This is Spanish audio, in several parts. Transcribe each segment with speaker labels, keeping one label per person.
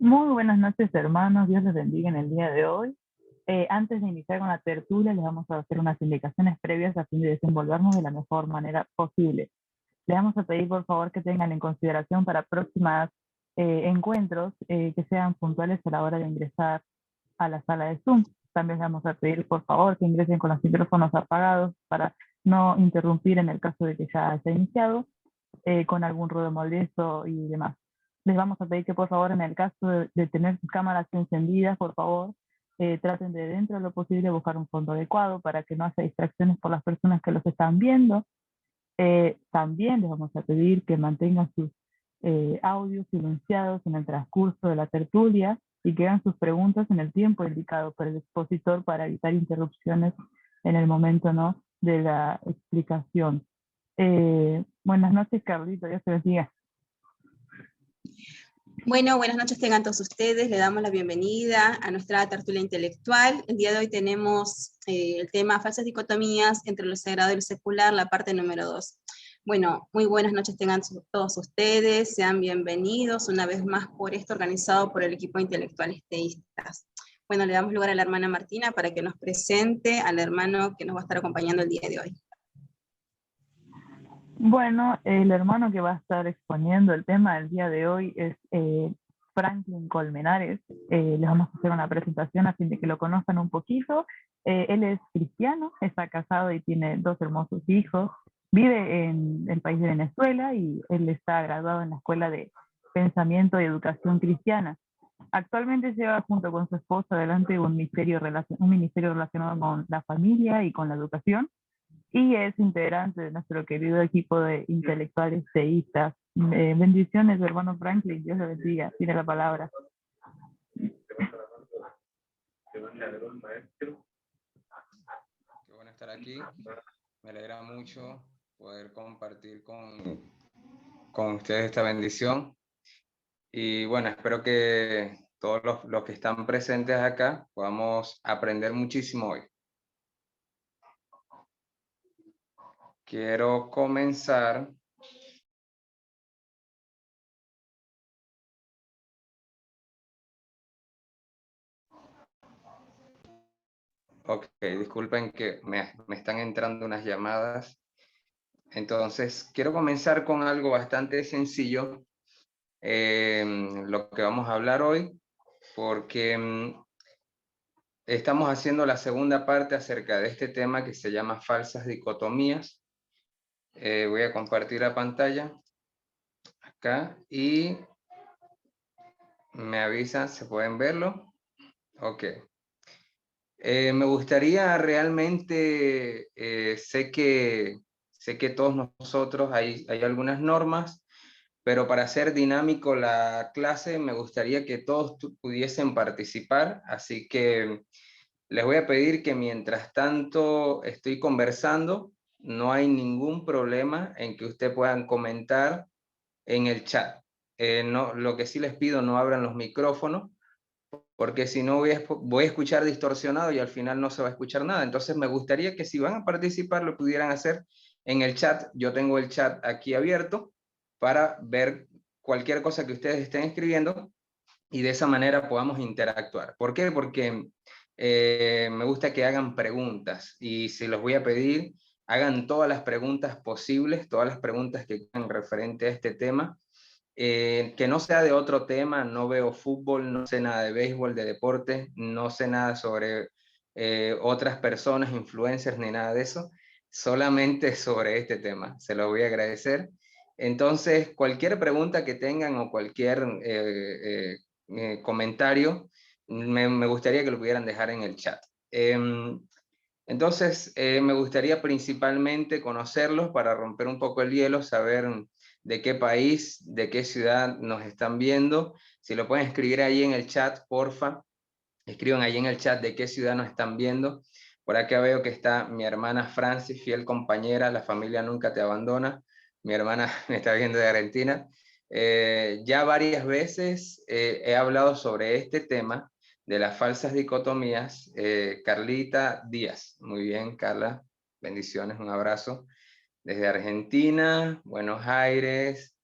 Speaker 1: Muy buenas noches, hermanos. Dios les bendiga en el día de hoy. Antes de iniciar con la tertulia, les vamos a hacer unas indicaciones previas a fin de desenvolvernos de la mejor manera posible. Les vamos a pedir, por favor, que tengan en consideración para próximas encuentros que sean puntuales a la hora de ingresar a la sala de Zoom. También les vamos a pedir, por favor, que ingresen con los micrófonos apagados para no interrumpir en el caso de que ya haya iniciado con algún ruido molesto y demás. Les vamos a pedir que por favor en el caso de tener sus cámaras encendidas, por favor, traten de dentro de lo posible buscar un fondo adecuado para que no haya distracciones por las personas que los están viendo. También les vamos a pedir que mantengan sus audios silenciados en el transcurso de la tertulia y que hagan sus preguntas en el tiempo indicado por el expositor para evitar interrupciones en el momento, ¿no?, de la explicación. Buenas noches, Carlito, Dios te bendiga.
Speaker 2: Bueno, buenas noches tengan todos ustedes. Le damos la bienvenida a nuestra tertulia intelectual. El día de hoy tenemos el tema falsas dicotomías entre lo sagrado y lo secular, la parte número 2. Bueno, muy buenas noches tengan todos ustedes. Sean bienvenidos una vez más por esto organizado por el equipo de intelectuales teístas. Bueno, le damos lugar a la hermana Martina para que nos presente al hermano que nos va a estar acompañando el día de hoy.
Speaker 1: Bueno, el hermano que va a estar exponiendo el tema del día de hoy es Franklin Colmenares. Les vamos a hacer una presentación a fin de que lo conozcan un poquito. Él es cristiano, está casado y tiene 2 hermosos hijos. Vive en el país de Venezuela y él está graduado en la Escuela de Pensamiento y Educación Cristiana. Actualmente lleva junto con su esposa adelante un ministerio relacionado con la familia y con la educación, y es integrante de nuestro querido equipo de intelectuales teístas. Bendiciones, hermano Franklin, Dios le bendiga. Tiene la palabra.
Speaker 3: Qué bueno estar aquí. Me alegra mucho poder compartir con ustedes esta bendición. Y bueno, espero que todos los que están presentes acá podamos aprender muchísimo hoy. Quiero comenzar Ok, disculpen que me están entrando unas llamadas. Entonces, quiero comenzar con algo bastante sencillo, lo que vamos a hablar hoy, porque estamos haciendo la segunda parte acerca de este tema que se llama falsas dicotomías. Voy a compartir la pantalla acá y me avisan, ¿se pueden verlo? Ok. Me gustaría realmente, sé que todos nosotros hay algunas normas, pero para hacer dinámico la clase me gustaría que todos pudiesen participar, así que les voy a pedir que mientras tanto estoy conversando, no hay ningún problema en que ustedes puedan comentar en el chat. No, lo que sí les pido, no abran los micrófonos, porque si no voy a escuchar distorsionado y al final no se va a escuchar nada. Entonces me gustaría que si van a participar lo pudieran hacer en el chat. Yo tengo el chat aquí abierto para ver cualquier cosa que ustedes estén escribiendo y de esa manera podamos interactuar. ¿Por qué? Porque me gusta que hagan preguntas y si los voy a pedir, hagan todas las preguntas posibles, todas las preguntas que quieran referente a este tema. Que no sea de otro tema, no veo fútbol, no sé nada de béisbol, de deporte, no sé nada sobre otras personas, influencers, ni nada de eso, solamente sobre este tema, se lo voy a agradecer. Entonces, cualquier pregunta que tengan o cualquier comentario, me gustaría que lo pudieran dejar en el chat. Entonces, me gustaría principalmente conocerlos para romper un poco el hielo, saber de qué país, de qué ciudad nos están viendo. Si lo pueden escribir ahí en el chat, porfa. Escriban ahí en el chat de qué ciudad nos están viendo. Por acá veo que está mi hermana Francis, fiel compañera, la familia nunca te abandona. Mi hermana me está viendo de Argentina. Ya varias veces he hablado sobre este tema de las falsas dicotomías. Carlita Díaz, muy bien, Carla, bendiciones, un abrazo. Desde Argentina, Buenos Aires,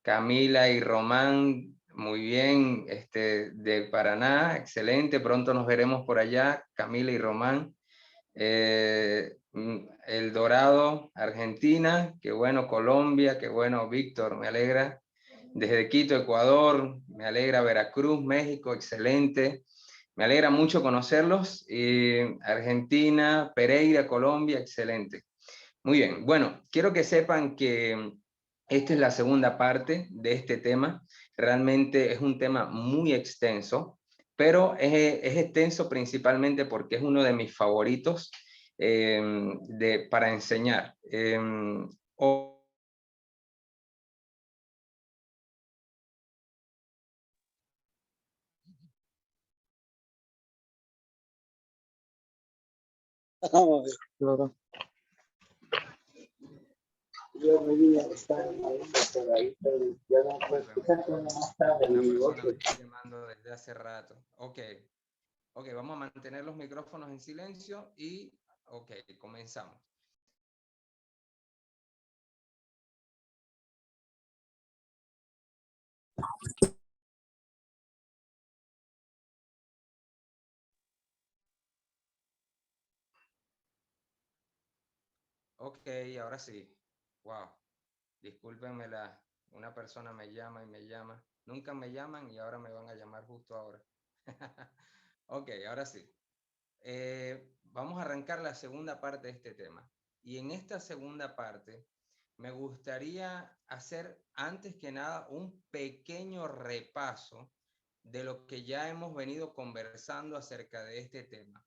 Speaker 3: Camila y Román, Muy bien, de Paraná, excelente, pronto nos veremos por allá, Camila y Román. El Dorado, Argentina, qué bueno, Colombia, qué bueno, Víctor, me alegra. Desde Quito, Ecuador, me alegra Veracruz, México, excelente. Me alegra mucho conocerlos. Argentina, Pereira, Colombia, excelente. Muy bien, bueno, quiero que sepan que esta es la segunda parte de este tema. Realmente es un tema muy extenso, pero es extenso principalmente porque es uno de mis favoritos para enseñar.
Speaker 4: Claro. Yo me vi estar por ahí, pero ya no puedo escuchar como más tarde.
Speaker 3: Una persona me está llamando desde hace rato. Ok, vamos a mantener los micrófonos en silencio y, ok, comenzamos. Ok, ahora sí. Wow, discúlpenme, una persona me llama y me llama. Nunca me llaman y ahora me van a llamar justo ahora. Ok, ahora sí. Vamos a arrancar la segunda parte de este tema. Y en esta segunda parte me gustaría hacer, antes que nada, un pequeño repaso de lo que ya hemos venido conversando acerca de este tema.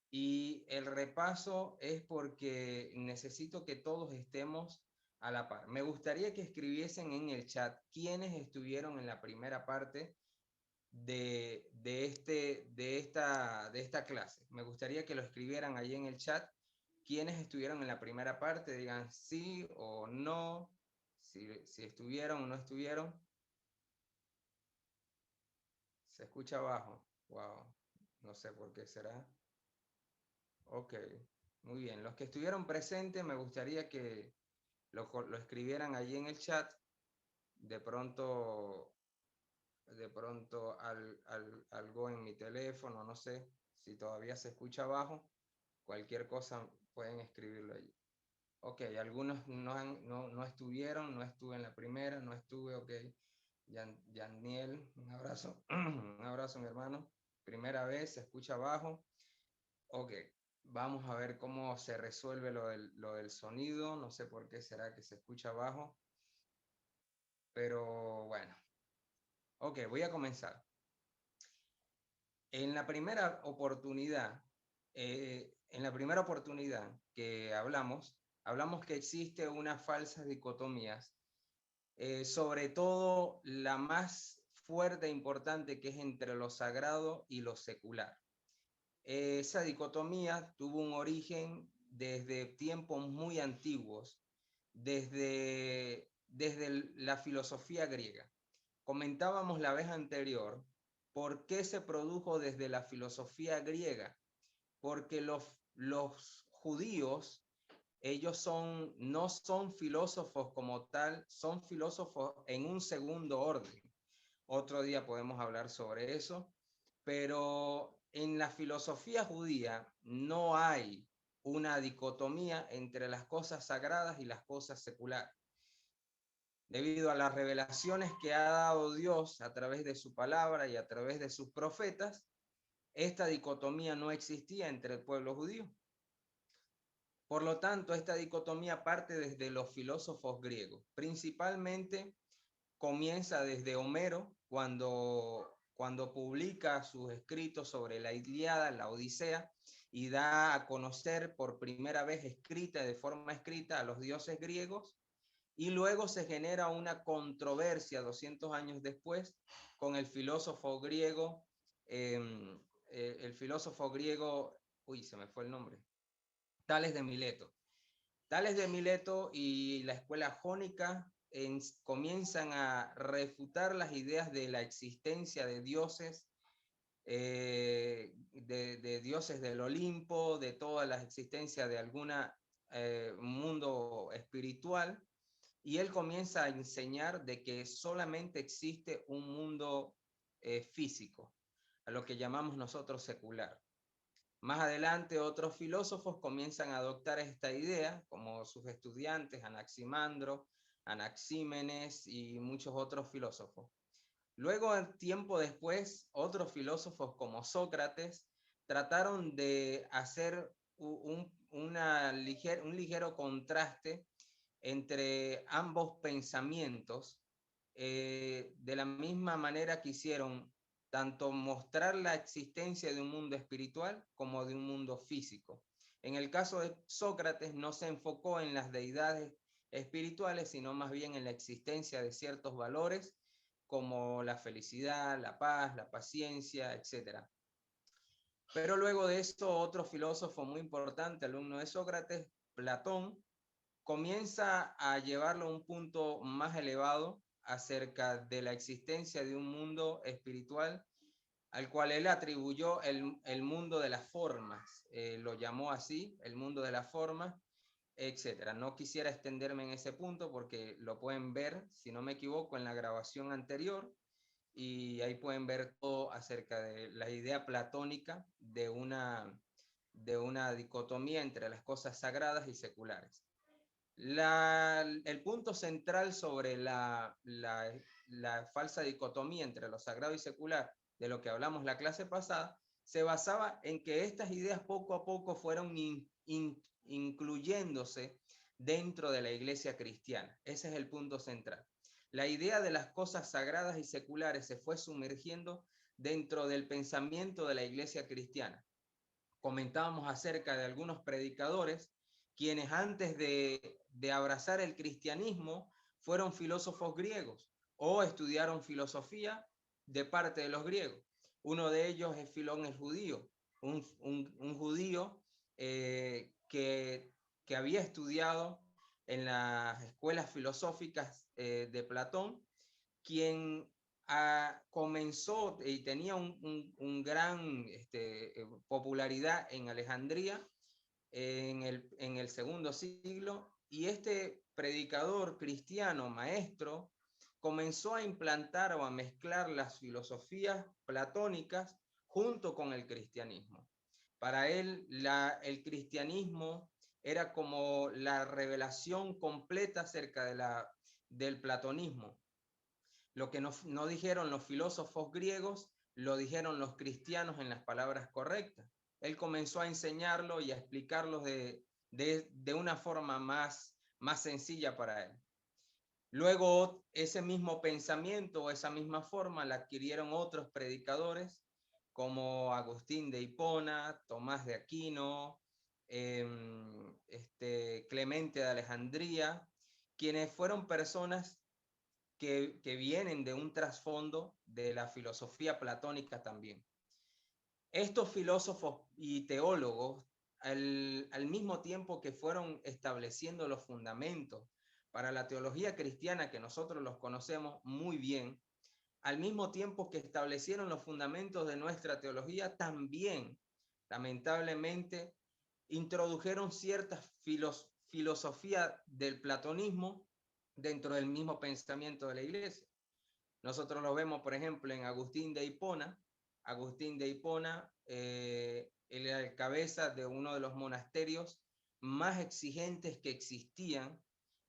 Speaker 3: Y el repaso es porque necesito que todos estemos a la par. Me gustaría que escribiesen en el chat quiénes estuvieron en la primera parte de esta clase. Me gustaría que lo escribieran ahí en el chat. Quienes estuvieron en la primera parte, digan sí o no, si estuvieron o no estuvieron. Se escucha abajo. Wow, no sé por qué será. Ok, muy bien. Los que estuvieron presentes, me gustaría que lo escribieran allí en el chat. De pronto algo en mi teléfono, no sé si todavía se escucha abajo, cualquier cosa pueden escribirlo allí. Ok, algunos no estuvieron, no estuve en la primera, no estuve, ok. Yaniel, un abrazo, un abrazo mi hermano. Primera vez, se escucha abajo. Ok, vamos a ver cómo se resuelve lo del sonido, no sé por qué será que se escucha abajo, pero bueno. Ok, voy a comenzar. En la primera oportunidad, que hablamos que existe unas falsas dicotomías, sobre todo la más fuerte e importante, que es entre lo sagrado y lo secular. Esa dicotomía tuvo un origen desde tiempos muy antiguos, desde la filosofía griega. Comentábamos la vez anterior por qué se produjo desde la filosofía griega, porque los judíos, ellos no son filósofos como tal, son filósofos en un segundo orden. Otro día podemos hablar sobre eso, pero en la filosofía judía no hay una dicotomía entre las cosas sagradas y las cosas seculares. Debido a las revelaciones que ha dado Dios a través de su palabra y a través de sus profetas, esta dicotomía no existía entre el pueblo judío. Por lo tanto, esta dicotomía parte desde los filósofos griegos. Principalmente comienza desde Homero, cuando publica sus escritos sobre la Ilíada, la Odisea, y da a conocer por primera vez de forma escrita a los dioses griegos. Y luego se genera una controversia 200 años después con el filósofo griego, uy, se me fue el nombre, Tales de Mileto. Tales de Mileto y la escuela jónica comienzan a refutar las ideas de la existencia de dioses, de dioses del Olimpo, de toda la existencia de algún mundo espiritual. y él comienza a enseñar de que solamente existe un mundo físico, a lo que llamamos nosotros secular. Más adelante otros filósofos comienzan a adoptar esta idea, como sus estudiantes, Anaximandro, Anaxímenes y muchos otros filósofos. Luego, tiempo después, otros filósofos como Sócrates trataron de hacer un ligero contraste entre ambos pensamientos, de la misma manera que hicieron tanto mostrar la existencia de un mundo espiritual como de un mundo físico. En el caso de Sócrates no se enfocó en las deidades espirituales, sino más bien en la existencia de ciertos valores como la felicidad, la paz, la paciencia, etc. Pero luego de esto, otro filósofo muy importante, alumno de Sócrates, Platón, comienza a llevarlo a un punto más elevado acerca de la existencia de un mundo espiritual al cual él atribuyó el mundo de las formas, lo llamó así, el mundo de las formas, etcétera. No quisiera extenderme en ese punto porque lo pueden ver, si no me equivoco, en la grabación anterior, y ahí pueden ver todo acerca de la idea platónica de una dicotomía entre las cosas sagradas y seculares. El punto central sobre la falsa dicotomía entre lo sagrado y secular, de lo que hablamos la clase pasada, se basaba en que estas ideas poco a poco fueron incluyéndose dentro de la iglesia cristiana. Ese es el punto central. La idea de las cosas sagradas y seculares se fue sumergiendo dentro del pensamiento de la iglesia cristiana. Comentábamos acerca de algunos predicadores quienes antes de abrazar el cristianismo fueron filósofos griegos o estudiaron filosofía de parte de los griegos. Uno de ellos es Filón el judío, un judío que había estudiado en las escuelas filosóficas de Platón, quien comenzó y tenía un gran popularidad en Alejandría en el segundo siglo, y este predicador cristiano, maestro, comenzó a implantar o a mezclar las filosofías platónicas junto con el cristianismo. Para él, el cristianismo era como la revelación completa acerca del platonismo. Lo que no dijeron los filósofos griegos, lo dijeron los cristianos en las palabras correctas. Él comenzó a enseñarlo y a explicarlo de una forma más sencilla para él. Luego, ese mismo pensamiento o esa misma forma la adquirieron otros predicadores como Agustín de Hipona, Tomás de Aquino, Clemente de Alejandría, quienes fueron personas que vienen de un trasfondo de la filosofía platónica también. Estos filósofos y teólogos, al mismo tiempo que fueron estableciendo los fundamentos para la teología cristiana que nosotros los conocemos muy bien, al mismo tiempo que establecieron los fundamentos de nuestra teología, también, lamentablemente, introdujeron ciertas filosofías del platonismo dentro del mismo pensamiento de la iglesia. Nosotros lo vemos, por ejemplo, en Agustín de Hipona. Agustín de Hipona, él era el cabeza de uno de los monasterios más exigentes que existían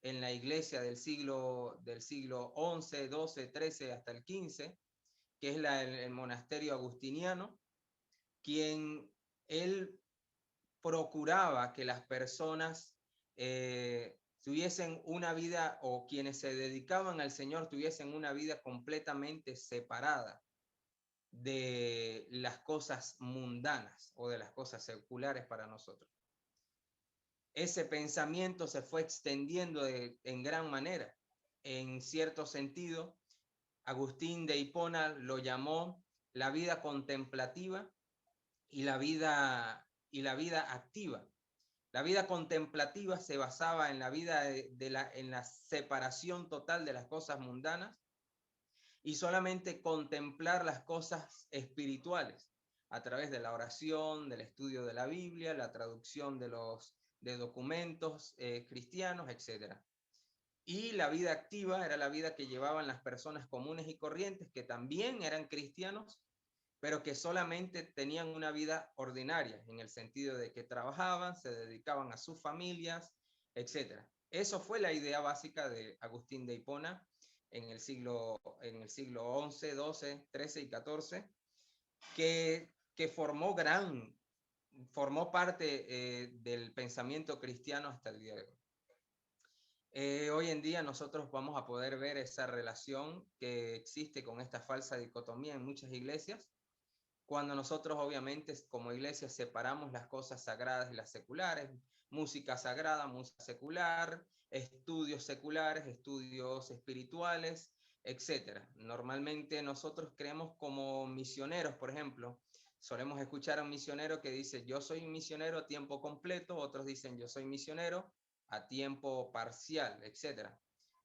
Speaker 3: en la iglesia del siglo XI, XII, XIII hasta el XV, que es el monasterio agustiniano, quien él procuraba que las personas tuviesen una vida, o quienes se dedicaban al Señor tuviesen una vida completamente separada de las cosas mundanas o de las cosas seculares para nosotros. Ese pensamiento se fue extendiendo en gran manera. En cierto sentido, Agustín de Hipona lo llamó la vida contemplativa y la vida activa. La vida contemplativa se basaba en la vida en la separación total de las cosas mundanas y solamente contemplar las cosas espirituales a través de la oración, del estudio de la Biblia, la traducción de documentos cristianos, etc. Y la vida activa era la vida que llevaban las personas comunes y corrientes, que también eran cristianos, pero que solamente tenían una vida ordinaria, en el sentido de que trabajaban, se dedicaban a sus familias, etc. Eso fue la idea básica de Agustín de Hipona en el siglo XI, XII, XIII y XIV, que formó parte del pensamiento cristiano hasta el día de hoy. Hoy en día nosotros vamos a poder ver esa relación que existe con esta falsa dicotomía en muchas iglesias, cuando nosotros obviamente como iglesia separamos las cosas sagradas y las seculares, música sagrada, música secular, estudios seculares, estudios espirituales, etc. Normalmente nosotros creemos como misioneros, por ejemplo, solemos escuchar a un misionero que dice, yo soy un misionero a tiempo completo, otros dicen, yo soy misionero a tiempo parcial, etc.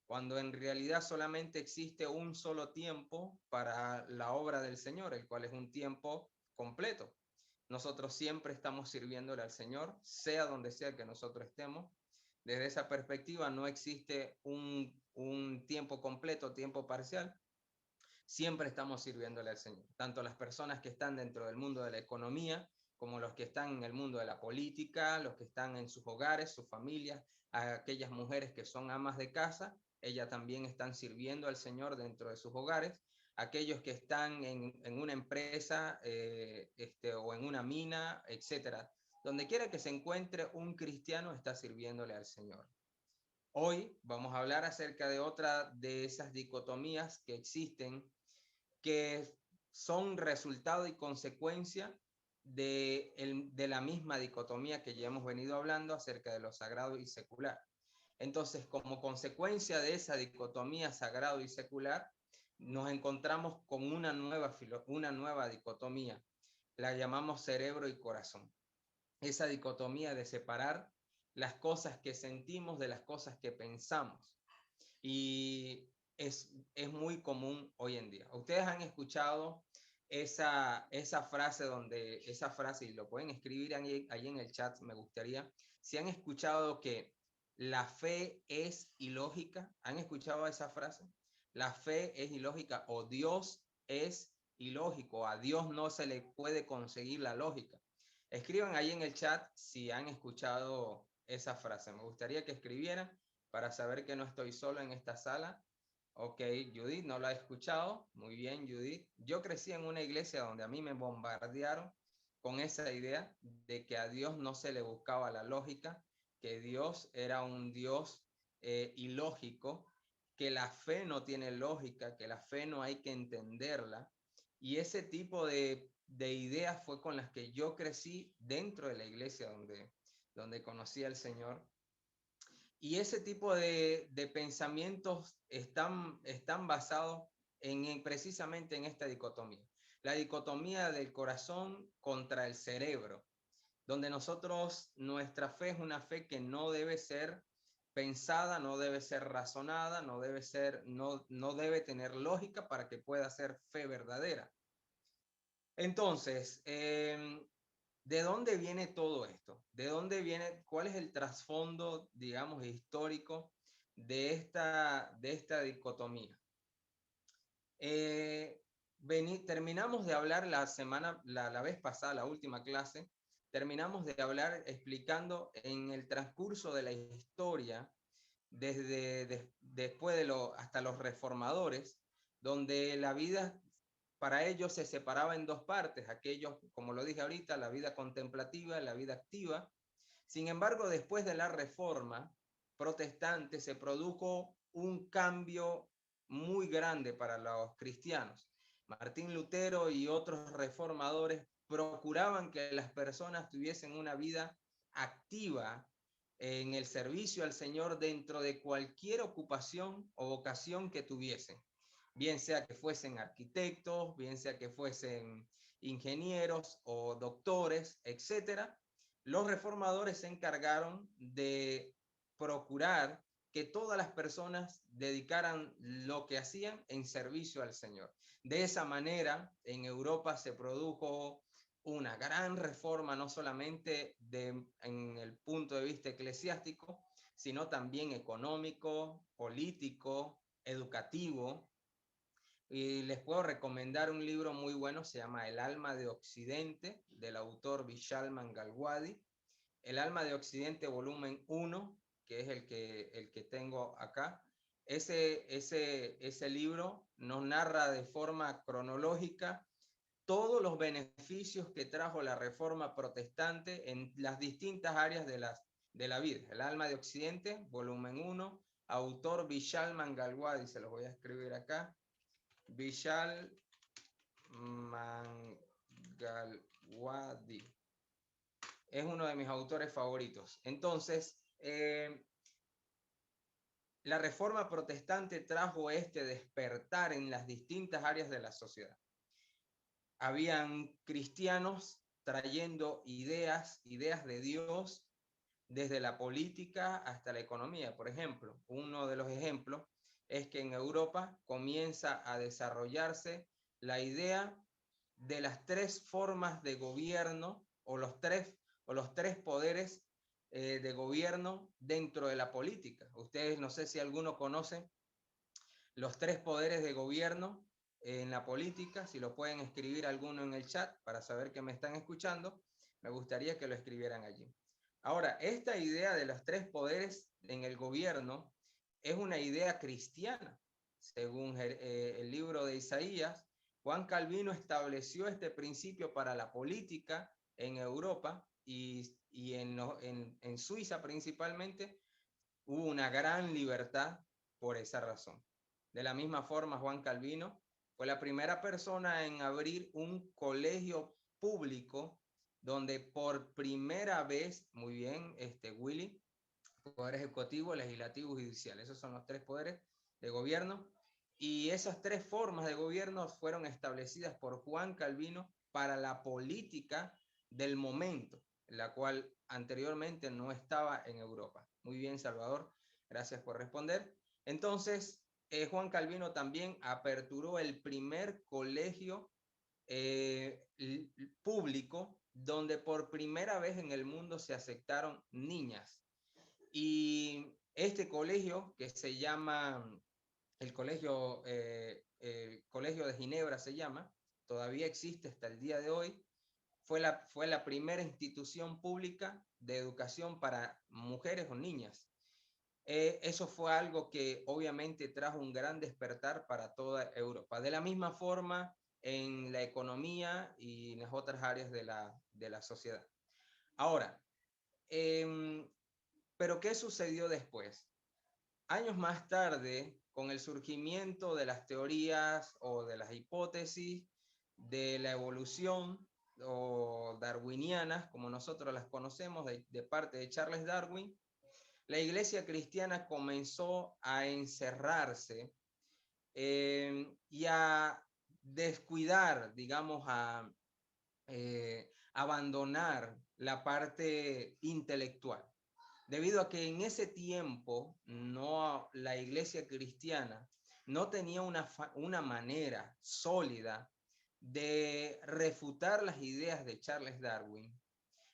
Speaker 3: Cuando en realidad solamente existe un solo tiempo para la obra del Señor, el cual es un tiempo completo. Nosotros siempre estamos sirviéndole al Señor, sea donde sea que nosotros estemos. Desde esa perspectiva no existe un tiempo completo, tiempo parcial. Siempre estamos sirviéndole al Señor. Tanto las personas que están dentro del mundo de la economía, como los que están en el mundo de la política, los que están en sus hogares, sus familias, aquellas mujeres que son amas de casa, ellas también están sirviendo al Señor dentro de sus hogares. Aquellos que están en una empresa o en una mina, etcétera. Donde quiera que se encuentre un cristiano está sirviéndole al Señor. Hoy vamos a hablar acerca de otra de esas dicotomías que existen, que son resultado y consecuencia de la misma dicotomía que ya hemos venido hablando acerca de lo sagrado y secular. Entonces, como consecuencia de esa dicotomía sagrado y secular, nos encontramos con una nueva dicotomía, la llamamos cerebro y corazón. Esa dicotomía de separar las cosas que sentimos de las cosas que pensamos. Y es muy común hoy en día. Ustedes han escuchado esa frase y lo pueden escribir ahí en el chat, me gustaría, si han escuchado que la fe es ilógica. ¿Han escuchado esa frase? La fe es ilógica, o Dios es ilógico, a Dios no se le puede conseguir la lógica. Escriban ahí en el chat si han escuchado esa frase. Me gustaría que escribieran para saber que no estoy solo en esta sala. Ok, Judith, no la he escuchado. Muy bien, Judith. Yo crecí en una iglesia donde a mí me bombardearon con esa idea de que a Dios no se le buscaba la lógica, que Dios era un Dios ilógico, que la fe no tiene lógica, que la fe no hay que entenderla. Y ese tipo de ideas fue con las que yo crecí dentro de la iglesia donde conocí al Señor. Y ese tipo de pensamientos están basados precisamente en esta dicotomía. La dicotomía del corazón contra el cerebro, donde nuestra fe es una fe que no debe ser pensada, no debe ser razonada, no debe tener lógica para que pueda ser fe verdadera. Entonces, ¿de dónde viene todo esto? ¿De dónde viene? ¿Cuál es el trasfondo, digamos, histórico de esta dicotomía? Terminamos de hablar la vez pasada, la última clase, terminamos de hablar explicando en el transcurso de la historia, después hasta los reformadores, donde la vida para ellos se separaba en dos partes, aquellos, como lo dije ahorita, la vida contemplativa y la vida activa. Sin embargo, después de la reforma protestante se produjo un cambio muy grande para los cristianos. Martín Lutero y otros reformadores procuraban que las personas tuviesen una vida activa en el servicio al Señor dentro de cualquier ocupación o vocación que tuviesen. Bien sea que fuesen arquitectos, bien sea que fuesen ingenieros o doctores, etcétera. Los reformadores se encargaron de procurar que todas las personas dedicaran lo que hacían en servicio al Señor. De esa manera, en Europa se produjo una gran reforma, no solamente en el punto de vista eclesiástico, sino también económico, político, educativo. Y les puedo recomendar un libro muy bueno, se llama El alma de Occidente, del autor Vishal Mangalwadi. El alma de Occidente, volumen 1, que es el que tengo acá. Ese libro nos narra de forma cronológica todos los beneficios que trajo la reforma protestante en las distintas áreas de la vida. El alma de Occidente, volumen 1, autor Vishal Mangalwadi, se los voy a escribir acá. Vishal Mangalwadi. Es uno de mis autores favoritos. Entonces, la reforma protestante trajo este despertar en las distintas áreas de la sociedad. Habían cristianos trayendo ideas de Dios desde la política hasta la economía. Por ejemplo, uno de los ejemplos es que en Europa comienza a desarrollarse la idea de las tres formas de gobierno o los tres poderes de gobierno dentro de la política. Ustedes, no sé si alguno conoce los tres poderes de gobierno en la política, si lo pueden escribir alguno en el chat para saber que me están escuchando, me gustaría que lo escribieran allí. Ahora, esta idea de los tres poderes en el gobierno es una idea cristiana. Según el libro de Isaías, Juan Calvino estableció este principio para la política en Europa y en Suiza principalmente hubo una gran libertad por esa razón. De la misma forma, Juan Calvino fue la primera persona en abrir un colegio público donde por primera vez, muy bien, Willy, poder ejecutivo, legislativo y judicial. Esos son los tres poderes de gobierno. Y esas tres formas de gobierno fueron establecidas por Juan Calvino para la política del momento, la cual anteriormente no estaba en Europa. Muy bien, Salvador, gracias por responder. Entonces, Juan Calvino también aperturó el primer colegio público donde por primera vez en el mundo se aceptaron niñas. Y este colegio, que se llama el colegio de Ginebra, se llama, todavía existe hasta el día de hoy, fue la primera institución pública de educación para mujeres o niñas. Eso fue algo que obviamente trajo un gran despertar para toda Europa. De la misma forma, en la economía y en las otras áreas de la sociedad. Ahora, pero ¿qué sucedió después? Años más tarde, con el surgimiento de las teorías o de las hipótesis de la evolución o darwinianas, como nosotros las conocemos de parte de Charles Darwin, la iglesia cristiana comenzó a encerrarse y a descuidar, digamos, a abandonar la parte intelectual. Debido a que en ese tiempo la iglesia cristiana no tenía una manera sólida de refutar las ideas de Charles Darwin.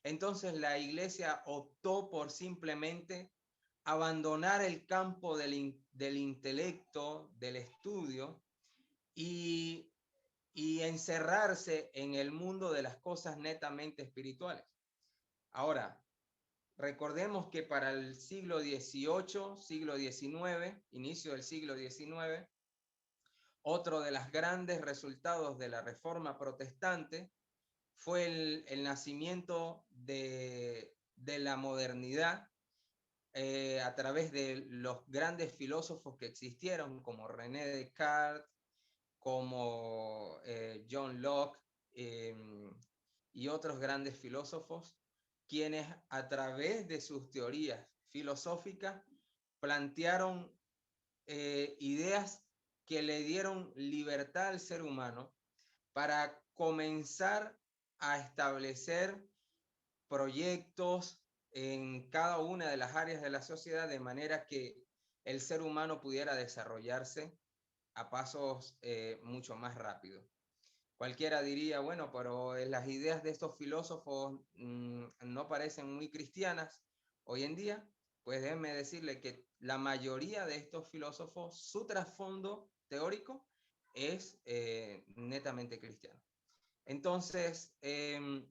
Speaker 3: Entonces la iglesia optó por simplemente abandonar el campo del intelecto, del estudio, y encerrarse en el mundo de las cosas netamente espirituales. Ahora, recordemos que para el siglo XVIII, siglo XIX, inicio del siglo XIX, otro de los grandes resultados de la Reforma Protestante fue el nacimiento de la modernidad a través de los grandes filósofos que existieron, como René Descartes, como John Locke y otros grandes filósofos, quienes a través de sus teorías filosóficas plantearon ideas que le dieron libertad al ser humano para comenzar a establecer proyectos en cada una de las áreas de la sociedad de manera que el ser humano pudiera desarrollarse a pasos mucho más rápidos. Cualquiera diría, bueno, pero las ideas de estos filósofos no parecen muy cristianas hoy en día. pues déjenme decirle que la mayoría de estos filósofos, su trasfondo teórico es netamente cristiano. Entonces, en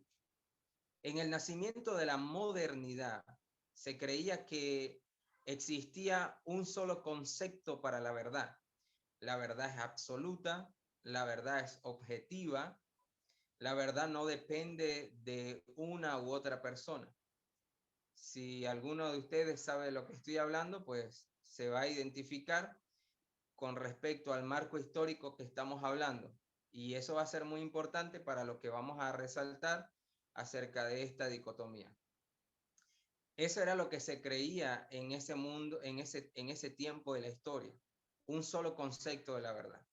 Speaker 3: el nacimiento de la modernidad, se creía que existía un solo concepto para la verdad. La verdad es absoluta, la verdad es objetiva, la verdad no depende de una u otra persona. Si alguno de ustedes sabe de lo que estoy hablando, pues se va a identificar con respecto al marco histórico que estamos hablando. Y eso va a ser muy importante para lo que vamos a resaltar acerca de esta dicotomía. Eso era lo que se creía en ese mundo, en ese tiempo de la historia. Un solo concepto de la verdad.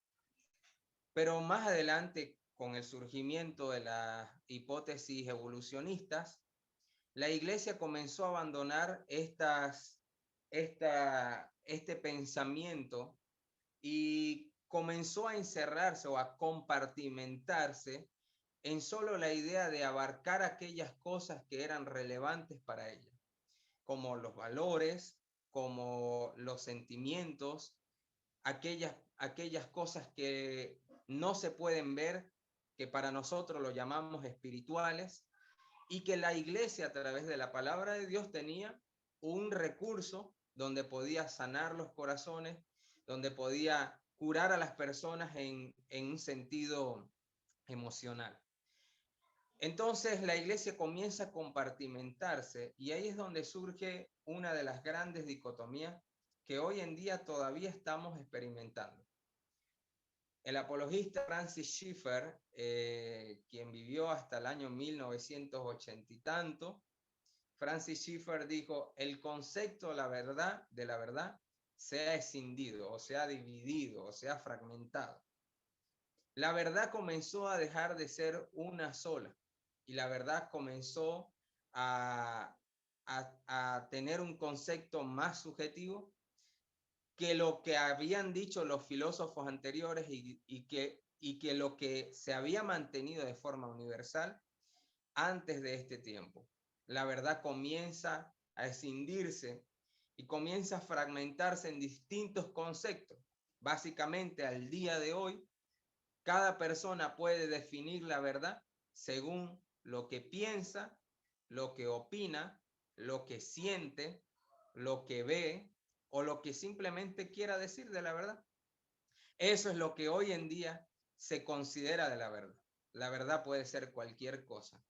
Speaker 3: Pero más adelante, con el surgimiento de las hipótesis evolucionistas, la iglesia comenzó a abandonar este pensamiento y comenzó a encerrarse o a compartimentarse en solo la idea de abarcar aquellas cosas que eran relevantes para ella, como los valores, como los sentimientos, aquellas cosas que no se pueden ver, que para nosotros lo llamamos espirituales, y que la iglesia a través de la palabra de Dios tenía un recurso donde podía sanar los corazones, donde podía curar a las personas en un sentido emocional. Entonces la iglesia comienza a compartimentarse y ahí es donde surge una de las grandes dicotomías que hoy en día todavía estamos experimentando. El apologista Francis Schaeffer, quien vivió hasta el año 1980 y tanto, Francis Schaeffer dijo, el concepto de la verdad se ha escindido, o se ha dividido, o se ha fragmentado. La verdad comenzó a dejar de ser una sola y la verdad comenzó a tener un concepto más subjetivo que lo que habían dicho los filósofos anteriores y que lo que se había mantenido de forma universal antes de este tiempo. La verdad comienza a escindirse y comienza a fragmentarse en distintos conceptos. Básicamente, al día de hoy, cada persona puede definir la verdad según lo que piensa, lo que opina, lo que siente, lo que ve o lo que simplemente quiera decir de la verdad. Eso es lo que hoy en día se considera de la verdad. La verdad puede ser cualquier cosa.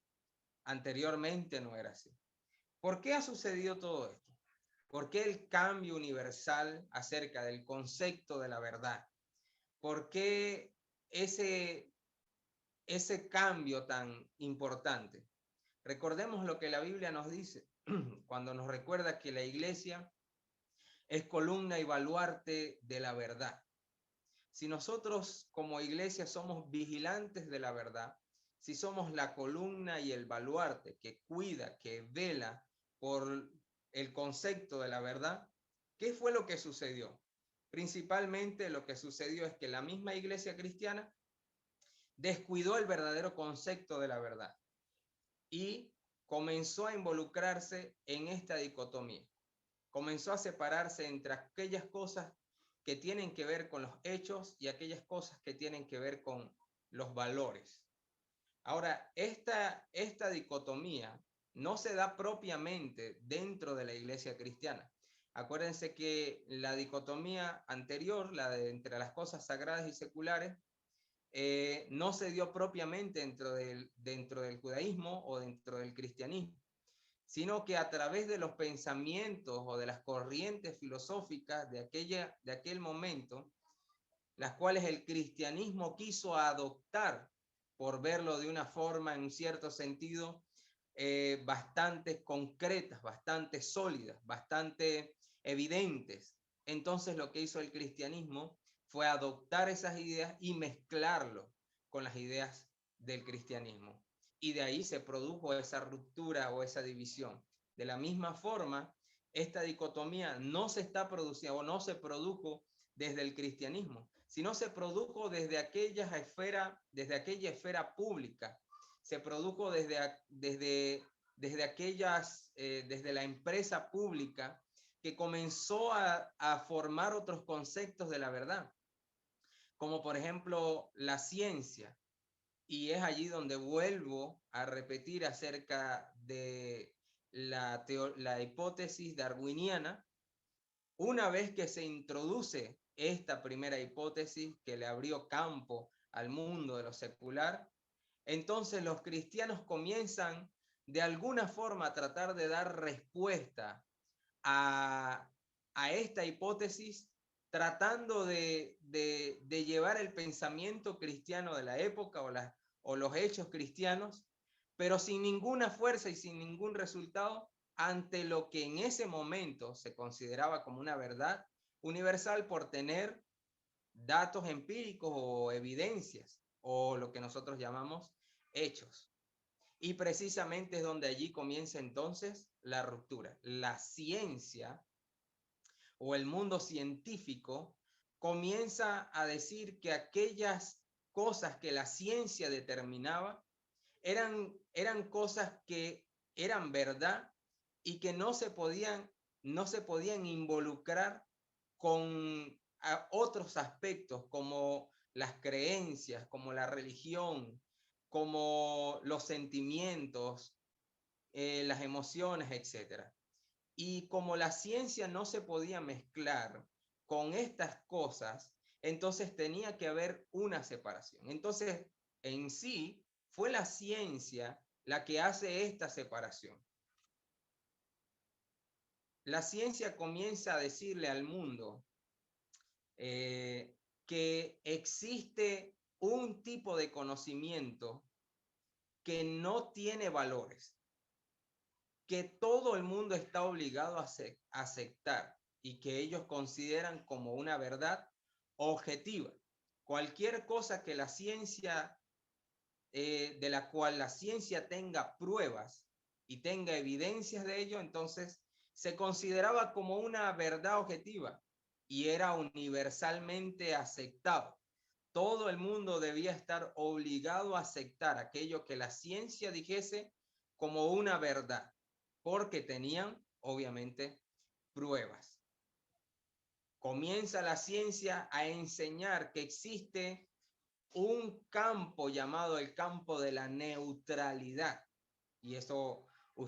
Speaker 3: Anteriormente no era así. ¿Por qué ha sucedido todo esto? ¿Por qué el cambio universal acerca del concepto de la verdad? ¿Por qué ese cambio tan importante? Recordemos lo que la Biblia nos dice cuando nos recuerda que la iglesia es columna y baluarte de la verdad. Si nosotros como iglesia somos vigilantes de la verdad, si somos la columna y el baluarte que cuida, que vela por el concepto de la verdad, ¿qué fue lo que sucedió? Principalmente lo que sucedió es que la misma iglesia cristiana descuidó el verdadero concepto de la verdad y comenzó a involucrarse en esta dicotomía. Comenzó a separarse entre aquellas cosas que tienen que ver con los hechos y aquellas cosas que tienen que ver con los valores. Ahora, esta dicotomía no se da propiamente dentro de la iglesia cristiana. Acuérdense que la dicotomía anterior, la de entre las cosas sagradas y seculares, no se dio propiamente dentro del judaísmo o dentro del cristianismo, sino que a través de los pensamientos o de las corrientes filosóficas de aquel momento, las cuales el cristianismo quiso adoptar por verlo de una forma, en un cierto sentido, bastante concretas, bastante sólidas, bastante evidentes. Entonces lo que hizo el cristianismo fue adoptar esas ideas y mezclarlo con las ideas del cristianismo. Y de ahí se produjo esa ruptura o esa división. De la misma forma, esta dicotomía no se está produciendo o no se produjo desde el cristianismo, sino se produjo desde aquella esfera pública, se produjo desde la empresa pública, que comenzó a formar otros conceptos de la verdad, como por ejemplo la ciencia. Y es allí donde vuelvo a repetir acerca de la hipótesis darwiniana. Una vez que se introduce esta primera hipótesis que le abrió campo al mundo de lo secular, entonces los cristianos comienzan de alguna forma a tratar de dar respuesta a esta hipótesis, tratando de llevar el pensamiento cristiano de la época o los hechos cristianos, pero sin ninguna fuerza y sin ningún resultado ante lo que en ese momento se consideraba como una verdad universal por tener datos empíricos o evidencias, o lo que nosotros llamamos hechos. Y precisamente es donde allí comienza entonces la ruptura. La ciencia o el mundo científico comienza a decir que aquellas cosas que la ciencia determinaba eran cosas que eran verdad y que no se podían involucrar con otros aspectos como las creencias, como la religión, como los sentimientos, las emociones, etc. Y como la ciencia no se podía mezclar con estas cosas, entonces tenía que haber una separación. Entonces, en sí, fue la ciencia la que hace esta separación. La ciencia comienza a decirle al mundo que existe un tipo de conocimiento que no tiene valores, que todo el mundo está obligado a aceptar y que ellos consideran como una verdad objetiva. Cualquier cosa que la ciencia, de la cual la ciencia tenga pruebas y tenga evidencias de ello, entonces se consideraba como una verdad objetiva y era universalmente aceptado. Todo el mundo debía estar obligado a aceptar aquello que la ciencia dijese como una verdad, porque tenían, obviamente, pruebas. Comienza la ciencia a enseñar que existe un campo llamado el campo de la neutralidad. Y eso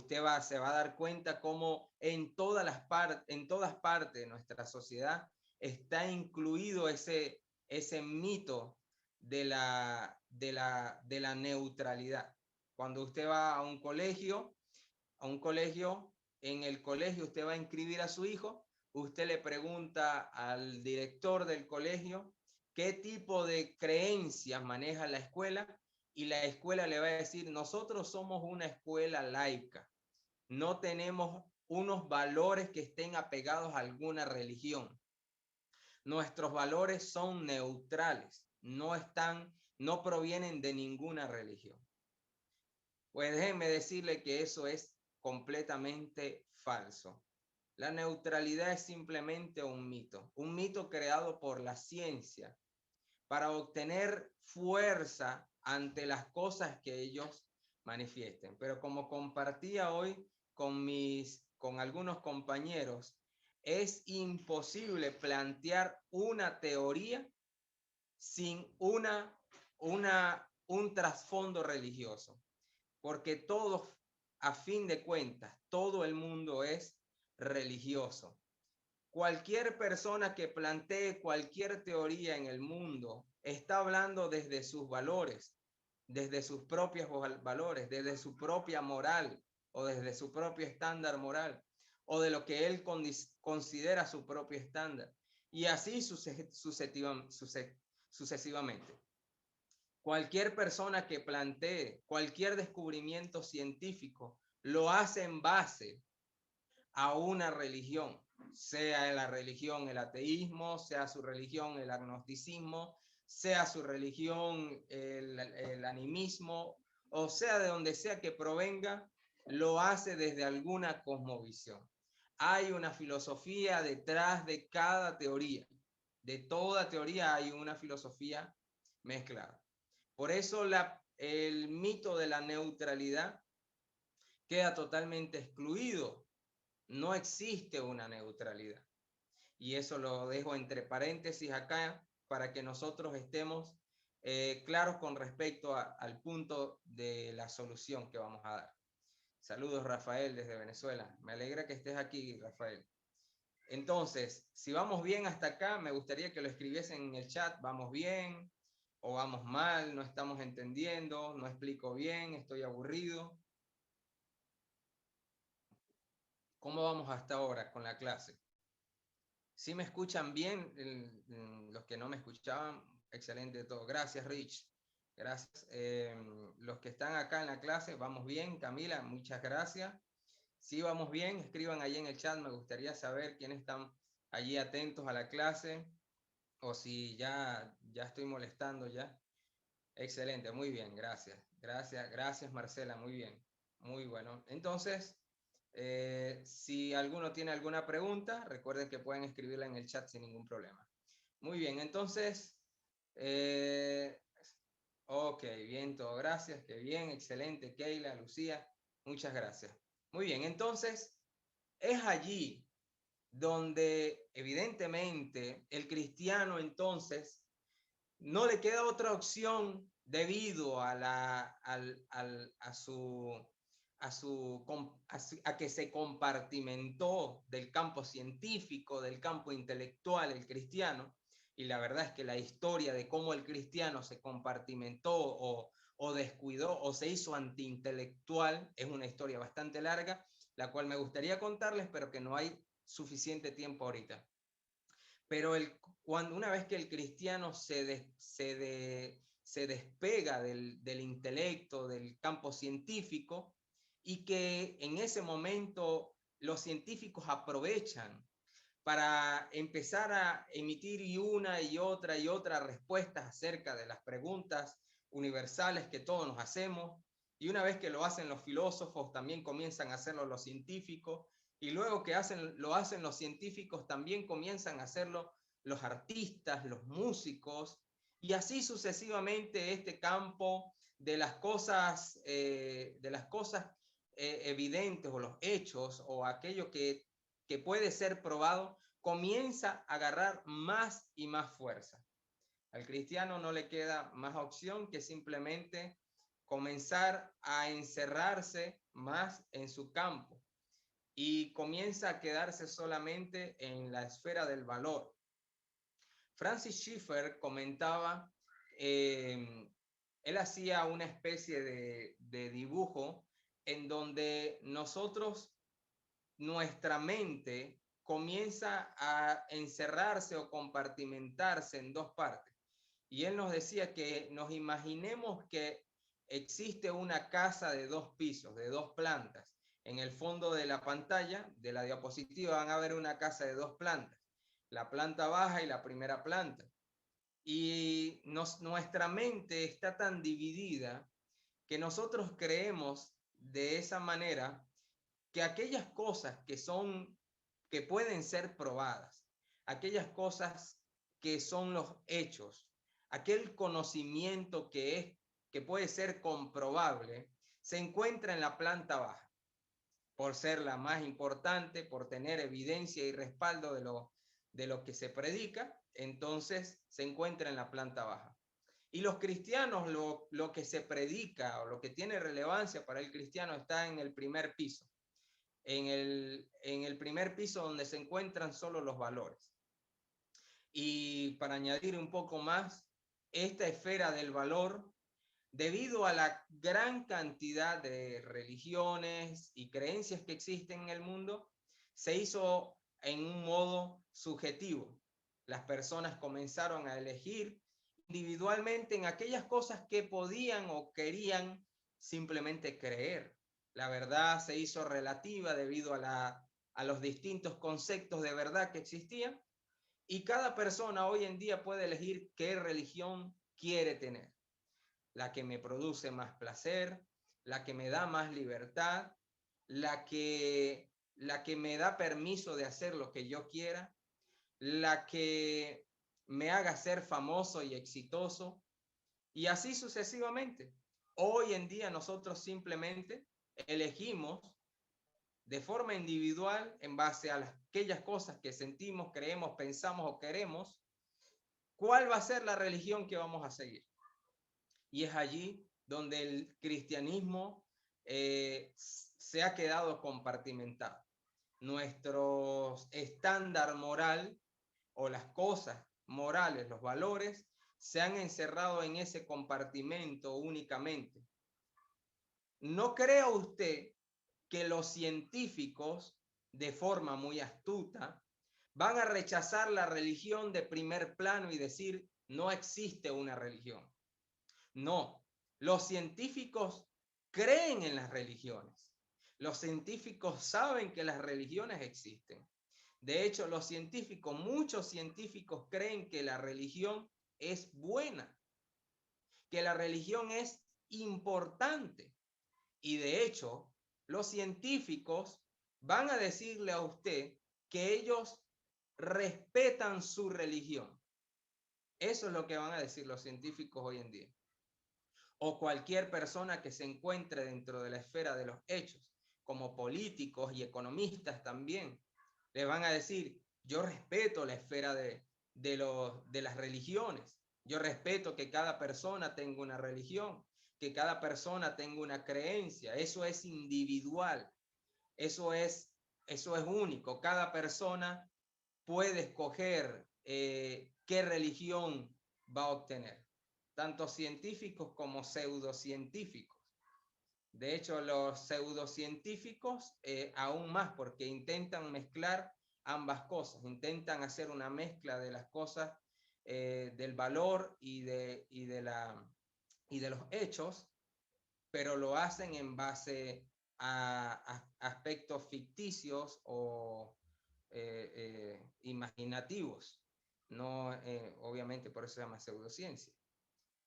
Speaker 3: se va a dar cuenta cómo en todas partes de nuestra sociedad está incluido ese mito de la neutralidad. Cuando usted va a un colegio, en el colegio usted va a inscribir a su hijo, usted le pregunta al director del colegio qué tipo de creencias maneja la escuela y la escuela le va a decir, nosotros somos una escuela laica, no tenemos unos valores que estén apegados a alguna religión. Nuestros valores son neutrales, no provienen de ninguna religión. Pues déjenme decirle que eso es completamente falso. La neutralidad es simplemente un mito creado por la ciencia para obtener fuerza ante las cosas que ellos manifiesten. Pero como compartía hoy con algunos compañeros, es imposible plantear una teoría sin un trasfondo religioso, porque todos, a fin de cuentas, todo el mundo es religioso. Cualquier persona que plantee cualquier teoría en el mundo está hablando desde sus valores, desde sus propios valores, desde su propia moral o desde su propio estándar moral o de lo que él considera su propio estándar. Y así sucesivamente. Cualquier persona que plantee cualquier descubrimiento científico lo hace en base a una religión, sea la religión el ateísmo, sea su religión el agnosticismo, sea su religión el animismo, o sea de donde sea que provenga, lo hace desde alguna cosmovisión. Hay una filosofía detrás de cada teoría. De toda teoría hay una filosofía mezclada. Por eso el mito de la neutralidad queda totalmente excluido no existe una neutralidad. Y eso lo dejo entre paréntesis acá para que nosotros estemos claros con respecto al punto de la solución que vamos a dar. Saludos, Rafael, desde Venezuela. Me alegra que estés aquí, Rafael. Entonces, si vamos bien hasta acá, me gustaría que lo escribiesen en el chat. ¿Vamos bien o vamos mal? ¿No estamos entendiendo? ¿No explico bien? ¿Estoy aburrido? ¿Cómo vamos hasta ahora con la clase? ¿Sí me escuchan bien? Los que no me escuchaban, excelente todo. Gracias, Rich. Gracias. Los que están acá en la clase, ¿vamos bien? Camila, muchas gracias. Sí, vamos bien. Escriban ahí en el chat. Me gustaría saber quiénes están allí atentos a la clase o si ya estoy molestando ya. Excelente, muy bien. Gracias. Gracias, Marcela. Muy bien. Muy bueno. Entonces, si alguno tiene alguna pregunta, recuerden que pueden escribirla en el chat sin ningún problema. Muy bien, entonces, ok, bien, todo, gracias, qué bien, excelente, Keila, Lucía, muchas gracias. Muy bien, entonces, es allí donde evidentemente el cristiano entonces no le queda otra opción debido a que se compartimentó del campo científico, del campo intelectual el cristiano, y la verdad es que la historia de cómo el cristiano se compartimentó o descuidó o se hizo antiintelectual es una historia bastante larga, la cual me gustaría contarles, pero que no hay suficiente tiempo ahorita. Pero una vez que el cristiano se despega del intelecto, del campo científico, y que en ese momento los científicos aprovechan para empezar a emitir una y otra respuestas acerca de las preguntas universales que todos nos hacemos, y una vez que lo hacen los filósofos, también comienzan a hacerlo los científicos, y luego que lo hacen los científicos, también comienzan a hacerlo los artistas, los músicos, y así sucesivamente este campo de las cosas evidentes o los hechos o aquello que puede ser probado, comienza a agarrar más y más fuerza. Al cristiano no le queda más opción que simplemente comenzar a encerrarse más en su campo y comienza a quedarse solamente en la esfera del valor. Francis Schaeffer comentaba, él hacía una especie de dibujo en donde nuestra mente comienza a encerrarse o compartimentarse en dos partes. Y él nos decía que nos imaginemos que existe una casa de 2 pisos, de 2 plantas. En el fondo de la pantalla, de la diapositiva, van a ver una casa de 2 plantas, la planta baja y la primera planta. Y nuestra mente está tan dividida que nosotros creemos de esa manera que aquellas cosas que pueden ser probadas, aquellas cosas que son los hechos, aquel conocimiento que puede ser comprobable, se encuentra en la planta baja, por ser la más importante, por tener evidencia y respaldo de lo que se predica, entonces se encuentra en la planta baja. Y los cristianos, lo que se predica o lo que tiene relevancia para el cristiano está en el primer piso. En el primer piso donde se encuentran solo los valores. Y para añadir un poco más, esta esfera del valor, debido a la gran cantidad de religiones y creencias que existen en el mundo, se hizo en un modo subjetivo. Las personas comenzaron a elegir individualmente en aquellas cosas que podían o querían simplemente creer. La verdad se hizo relativa debido a los distintos conceptos de verdad que existían, y cada persona hoy en día puede elegir qué religión quiere tener. La que me produce más placer, la que me da más libertad, la que me da permiso de hacer lo que yo quiera, la que me haga ser famoso y exitoso, y así sucesivamente. Hoy en día nosotros simplemente elegimos de forma individual, en base a aquellas cosas que sentimos, creemos, pensamos o queremos, cuál va a ser la religión que vamos a seguir. Y es allí donde el cristianismo se ha quedado compartimentado. Nuestro estándar moral o las cosas morales, los valores, se han encerrado en ese compartimento únicamente. ¿No crea usted que los científicos, de forma muy astuta, van a rechazar la religión de primer plano y decir, no existe una religión? No, los científicos creen en las religiones. Los científicos saben que las religiones existen. De hecho, los científicos, muchos científicos creen que la religión es buena, que la religión es importante. Y de hecho, los científicos van a decirle a usted que ellos respetan su religión. Eso es lo que van a decir los científicos hoy en día. O cualquier persona que se encuentre dentro de la esfera de los hechos, como políticos y economistas también, le van a decir, yo respeto la esfera de las religiones, yo respeto que cada persona tenga una religión, que cada persona tenga una creencia, eso es individual, eso es único, cada persona puede escoger qué religión va a obtener, tanto científicos como pseudocientíficos. De hecho, los pseudocientíficos aún más, porque intentan mezclar ambas cosas, intentan hacer una mezcla de las cosas del valor y de los hechos, pero lo hacen en base a aspectos ficticios o imaginativos. No, obviamente por eso se llama pseudociencia.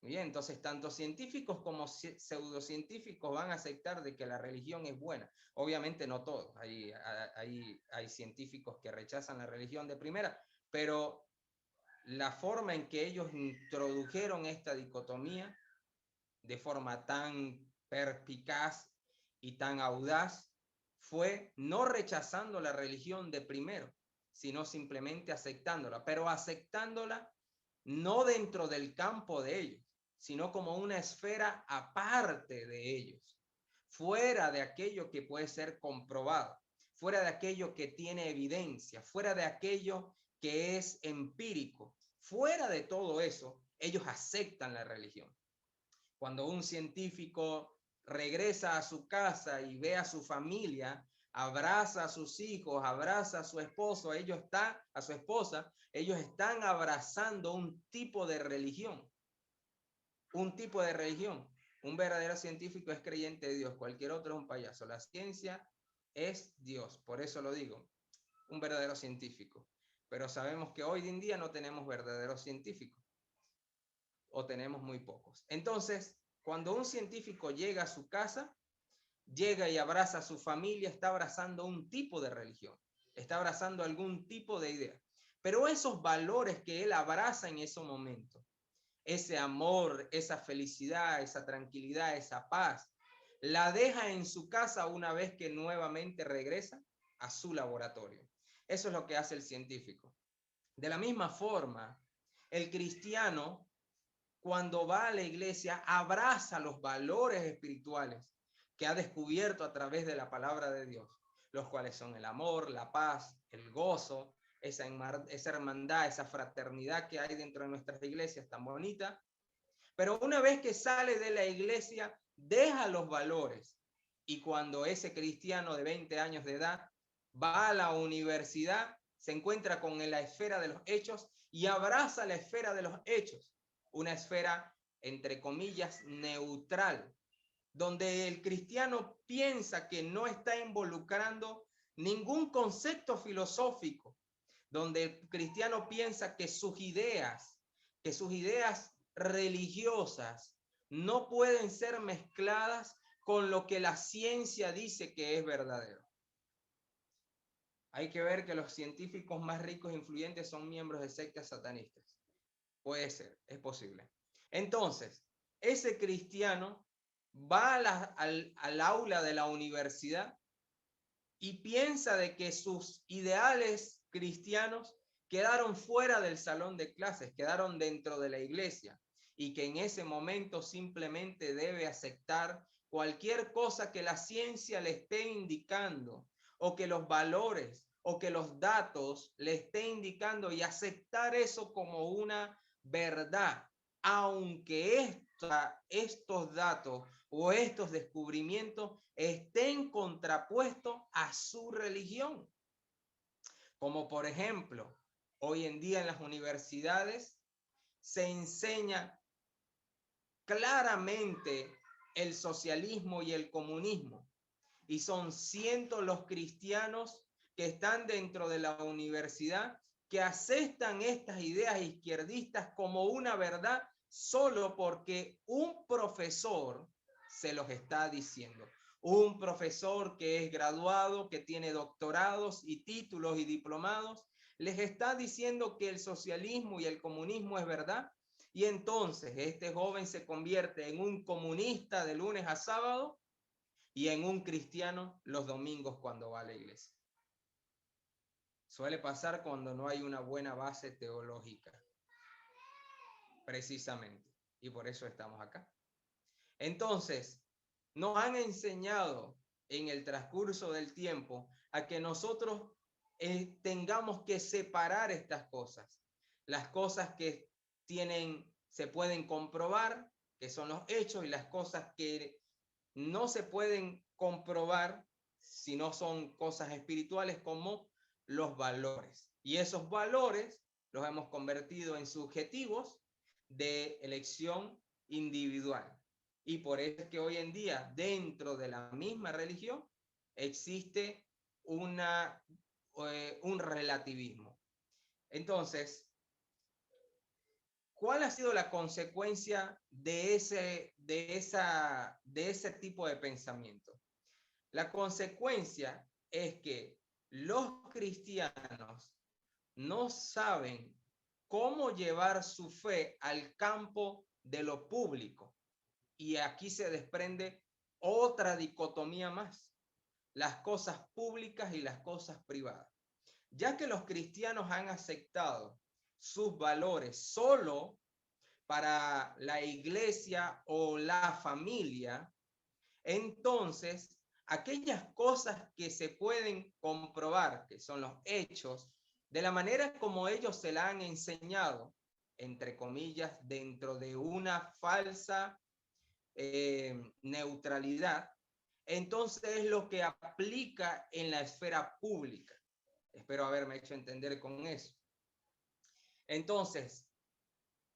Speaker 3: Bien, entonces tanto científicos como pseudocientíficos van a aceptar de que la religión es buena. Obviamente no todos, hay científicos que rechazan la religión de primera, pero la forma en que ellos introdujeron esta dicotomía de forma tan perspicaz y tan audaz fue no rechazando la religión de primero, sino simplemente aceptándola, pero aceptándola no dentro del campo de ellos, sino como una esfera aparte de ellos, fuera de aquello que puede ser comprobado, fuera de aquello que tiene evidencia, fuera de aquello que es empírico, fuera de todo eso, ellos aceptan la religión. Cuando un científico regresa a su casa y ve a su familia, abraza a sus hijos, abraza a su esposo, a su esposa, ellos están abrazando un tipo de religión. Un tipo de religión. Un verdadero científico es creyente de Dios, cualquier otro es un payaso. La ciencia es Dios, por eso lo digo, un verdadero científico. Pero sabemos que hoy en día no tenemos verdaderos científicos, o tenemos muy pocos. Entonces, cuando un científico llega a su casa, llega y abraza a su familia, está abrazando un tipo de religión, está abrazando algún tipo de idea. Pero esos valores que él abraza en ese momento, ese amor, esa felicidad, esa tranquilidad, esa paz, la deja en su casa una vez que nuevamente regresa a su laboratorio. Eso es lo que hace el científico. De la misma forma, el cristiano, cuando va a la iglesia, abraza los valores espirituales que ha descubierto a través de la palabra de Dios, los cuales son el amor, la paz, el gozo, esa hermandad, esa fraternidad que hay dentro de nuestras iglesias tan bonita. Pero una vez que sale de la iglesia, deja los valores. Y cuando ese cristiano de 20 años de edad va a la universidad, se encuentra con la esfera de los hechos y abraza la esfera de los hechos. Una esfera, entre comillas, neutral, donde el cristiano piensa que no está involucrando ningún concepto filosófico, donde el cristiano piensa que sus ideas religiosas no pueden ser mezcladas con lo que la ciencia dice que es verdadero. Hay que ver que los científicos más ricos e influyentes son miembros de sectas satanistas. Puede ser, es posible. Entonces, ese cristiano va al aula de la universidad y piensa de que sus ideales cristianos quedaron fuera del salón de clases, quedaron dentro de la iglesia, y que en ese momento simplemente debe aceptar cualquier cosa que la ciencia le esté indicando, o que los valores, o que los datos le esté indicando, y aceptar eso como una verdad, aunque estos datos o estos descubrimientos estén contrapuestos a su religión. Como por ejemplo, hoy en día en las universidades se enseña claramente el socialismo y el comunismo, y son cientos los cristianos que están dentro de la universidad que aceptan estas ideas izquierdistas como una verdad solo porque un profesor se los está diciendo. Un profesor que es graduado, que tiene doctorados y títulos y diplomados, les está diciendo que el socialismo y el comunismo es verdad. Y entonces este joven se convierte en un comunista de lunes a sábado y en un cristiano los domingos cuando va a la iglesia. Suele pasar cuando no hay una buena base teológica, precisamente, y por eso estamos acá. Entonces, nos han enseñado en el transcurso del tiempo a que nosotros tengamos que separar estas cosas. Las cosas que se pueden comprobar, que son los hechos, y las cosas que no se pueden comprobar si no son cosas espirituales, como los valores. Y esos valores los hemos convertido en subjetivos de elección individual. Y por eso es que hoy en día, dentro de la misma religión, existe un relativismo. Entonces, ¿cuál ha sido la consecuencia de ese tipo de pensamiento? La consecuencia es que los cristianos no saben cómo llevar su fe al campo de lo público. Y aquí se desprende otra dicotomía más: las cosas públicas y las cosas privadas. Ya que los cristianos han aceptado sus valores solo para la iglesia o la familia, entonces aquellas cosas que se pueden comprobar, que son los hechos, de la manera como ellos se la han enseñado, entre comillas, dentro de una falsa neutralidad, entonces es lo que aplica en la esfera pública. Espero haberme hecho entender con eso. Entonces,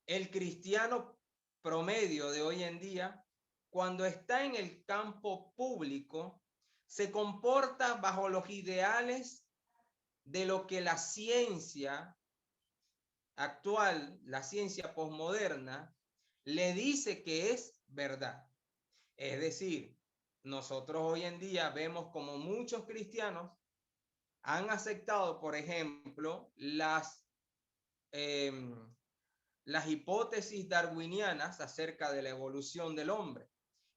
Speaker 3: el cristiano promedio de hoy en día, cuando está en el campo público, se comporta bajo los ideales de lo que la ciencia actual, la ciencia posmoderna, le dice que es verdad. Es decir, nosotros hoy en día vemos como muchos cristianos han aceptado, por ejemplo, las hipótesis darwinianas acerca de la evolución del hombre.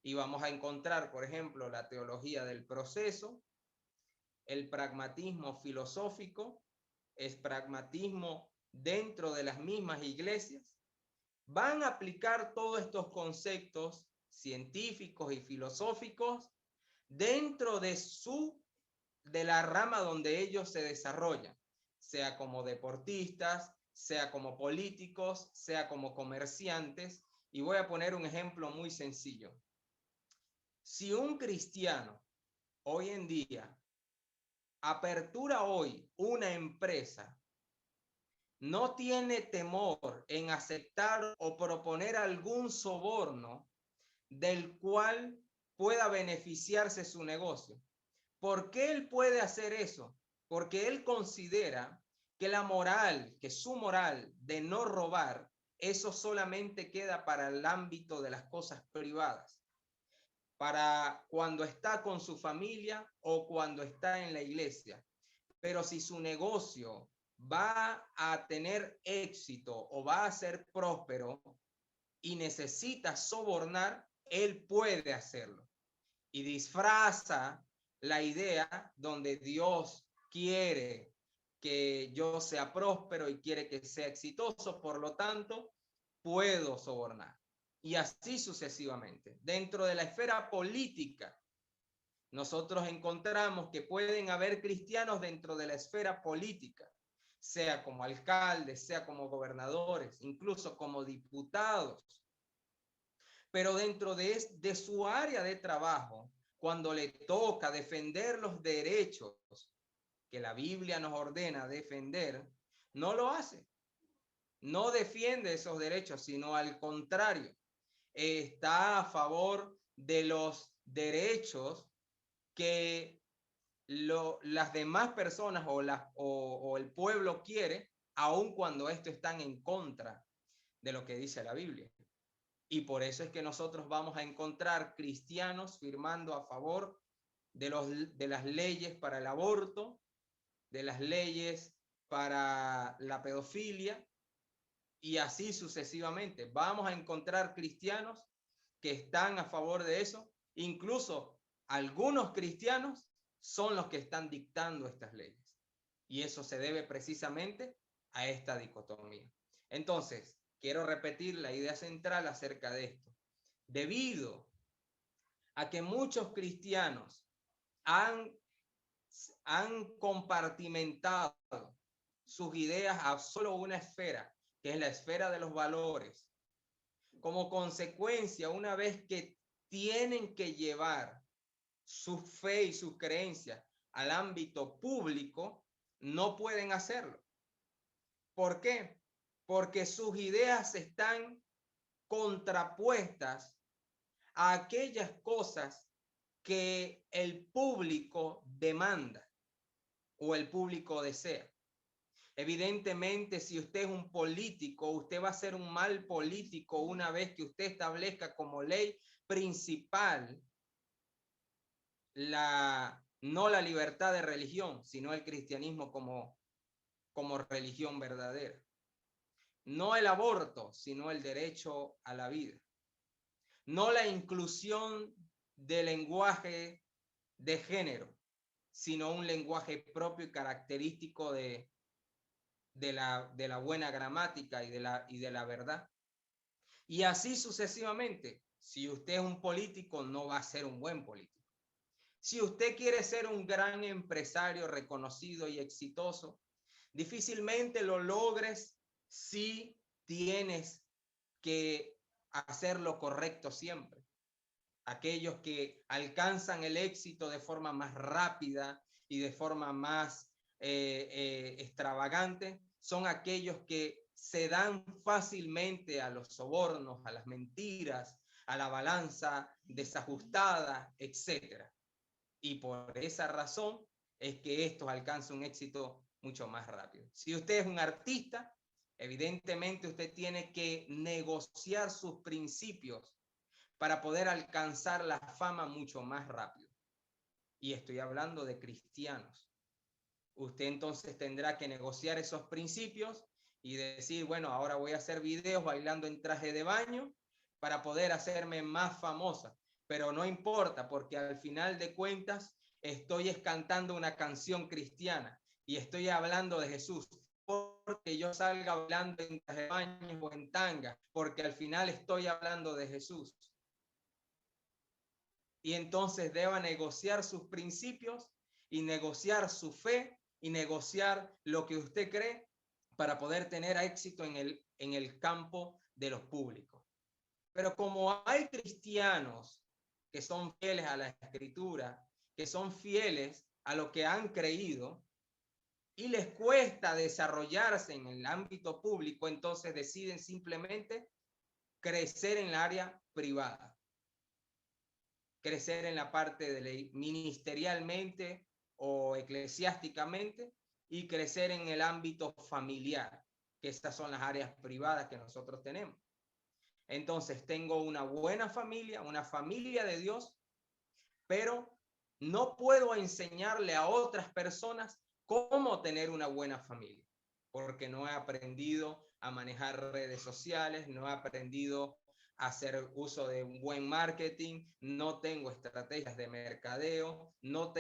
Speaker 3: Y vamos a encontrar, por ejemplo, la teología del proceso, el pragmatismo filosófico, el pragmatismo dentro de las mismas iglesias. Van a aplicar todos estos conceptos científicos y filosóficos dentro de la rama donde ellos se desarrollan, sea como deportistas, sea como políticos, sea como comerciantes. Y voy a poner un ejemplo muy sencillo. Si un cristiano hoy en día apertura hoy una empresa, no tiene temor en aceptar o proponer algún soborno del cual pueda beneficiarse su negocio. ¿Por qué él puede hacer eso? Porque él considera que la moral, que su moral de no robar, eso solamente queda para el ámbito de las cosas privadas, para cuando está con su familia o cuando está en la iglesia. Pero si su negocio va a tener éxito o va a ser próspero y necesita sobornar, él puede hacerlo. Y disfraza la idea donde Dios quiere que yo sea próspero y quiere que sea exitoso, por lo tanto, puedo sobornar. Y así sucesivamente. Dentro de la esfera política, nosotros encontramos que pueden haber cristianos dentro de la esfera política, sea como alcaldes, sea como gobernadores, incluso como diputados. Pero dentro de su área de trabajo, cuando le toca defender los derechos que la Biblia nos ordena defender, no lo hace. No defiende esos derechos, sino al contrario, está a favor de los derechos que las demás personas o el pueblo quiere, aun cuando estos están en contra de lo que dice la Biblia. Y por eso es que nosotros vamos a encontrar cristianos firmando a favor de las leyes para el aborto, de las leyes para la pedofilia, y así sucesivamente. Vamos a encontrar cristianos que están a favor de eso. Incluso algunos cristianos son los que están dictando estas leyes. Y eso se debe precisamente a esta dicotomía. Entonces, quiero repetir la idea central acerca de esto. Debido a que muchos cristianos han compartimentado sus ideas a solo una esfera, que es la esfera de los valores. Como consecuencia, una vez que tienen que llevar su fe y sus creencias al ámbito público, no pueden hacerlo. ¿Por qué? Porque sus ideas están contrapuestas a aquellas cosas que el público demanda o el público desea. Evidentemente, si usted es un político, usted va a ser un mal político una vez que usted establezca como ley principal no la libertad de religión, sino el cristianismo como religión verdadera. No el aborto, sino el derecho a la vida. No la inclusión de lenguaje de género, sino un lenguaje propio y característico de la buena gramática y de la verdad. Y así sucesivamente. Si usted es un político, no va a ser un buen político. Si usted quiere ser un gran empresario reconocido y exitoso, difícilmente lo logres si tienes que hacer lo correcto siempre. Aquellos que alcanzan el éxito de forma más rápida y de forma más extravagante son aquellos que se dan fácilmente a los sobornos, a las mentiras, a la balanza desajustada, etc. Y por esa razón es que estos alcanzan un éxito mucho más rápido. Si usted es un artista, evidentemente usted tiene que negociar sus principios para poder alcanzar la fama mucho más rápido. Y estoy hablando de cristianos. Usted entonces tendrá que negociar esos principios y decir, bueno, ahora voy a hacer videos bailando en traje de baño para poder hacerme más famosa. Pero no importa, porque al final de cuentas estoy cantando una canción cristiana y estoy hablando de Jesús. Porque yo salga bailando en traje de baño o en tanga, porque al final estoy hablando de Jesús. Y entonces deba negociar sus principios y negociar su fe y negociar lo que usted cree para poder tener éxito en el campo de los públicos. Pero como hay cristianos que son fieles a la Escritura, que son fieles a lo que han creído y les cuesta desarrollarse en el ámbito público, entonces deciden simplemente crecer en el área privada, crecer en la parte de ministerialmente o eclesiásticamente y crecer en el ámbito familiar, que estas son las áreas privadas que nosotros tenemos. Entonces tengo una buena familia, una familia de Dios, pero no puedo enseñarle a otras personas cómo tener una buena familia, porque no he aprendido a manejar redes sociales, no he aprendido hacer uso de un buen marketing, no tengo estrategias de mercadeo, no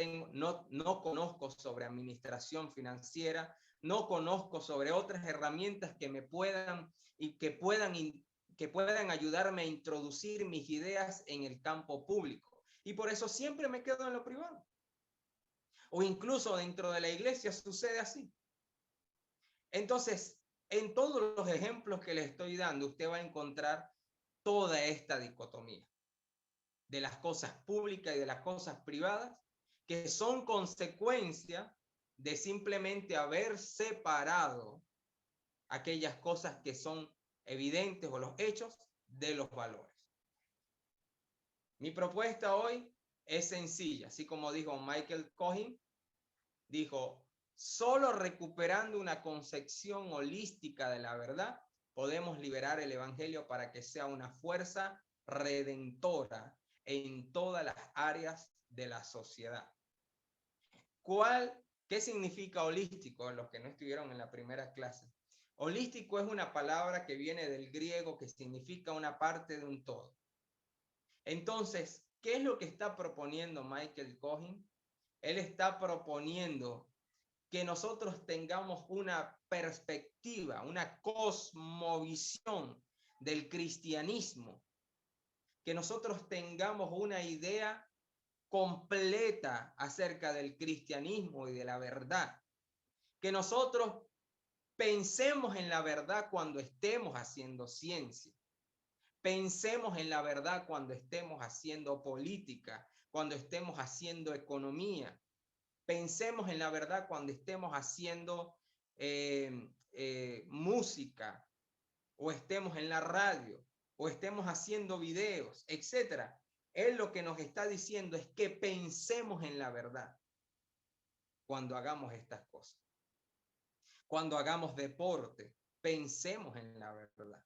Speaker 3: conozco sobre administración financiera, no conozco sobre otras herramientas que me puedan y que puedan ayudarme a introducir mis ideas en el campo público. Y por eso siempre me quedo en lo privado. O incluso dentro de la iglesia sucede así. Entonces, en todos los ejemplos que le estoy dando, usted va a encontrar toda esta dicotomía de las cosas públicas y de las cosas privadas, que son consecuencia de simplemente haber separado aquellas cosas que son evidentes o los hechos de los valores. Mi propuesta hoy es sencilla, así como dijo Michael Cohen, dijo, solo recuperando una concepción holística de la verdad, podemos liberar el evangelio para que sea una fuerza redentora en todas las áreas de la sociedad. ¿Qué significa holístico? Los que no estuvieron en la primera clase. Holístico es una palabra que viene del griego que significa una parte de un todo. Entonces, ¿qué es lo que está proponiendo Michael Cohen? Él está proponiendo que nosotros tengamos una perspectiva, una cosmovisión del cristianismo, que nosotros tengamos una idea completa acerca del cristianismo y de la verdad, que nosotros pensemos en la verdad cuando estemos haciendo ciencia, pensemos en la verdad cuando estemos haciendo política, cuando estemos haciendo economía, pensemos en la verdad cuando estemos haciendo música, o estemos en la radio, o estemos haciendo videos, etcétera. Él lo que nos está diciendo es que pensemos en la verdad cuando hagamos estas cosas. Cuando hagamos deporte, pensemos en la verdad.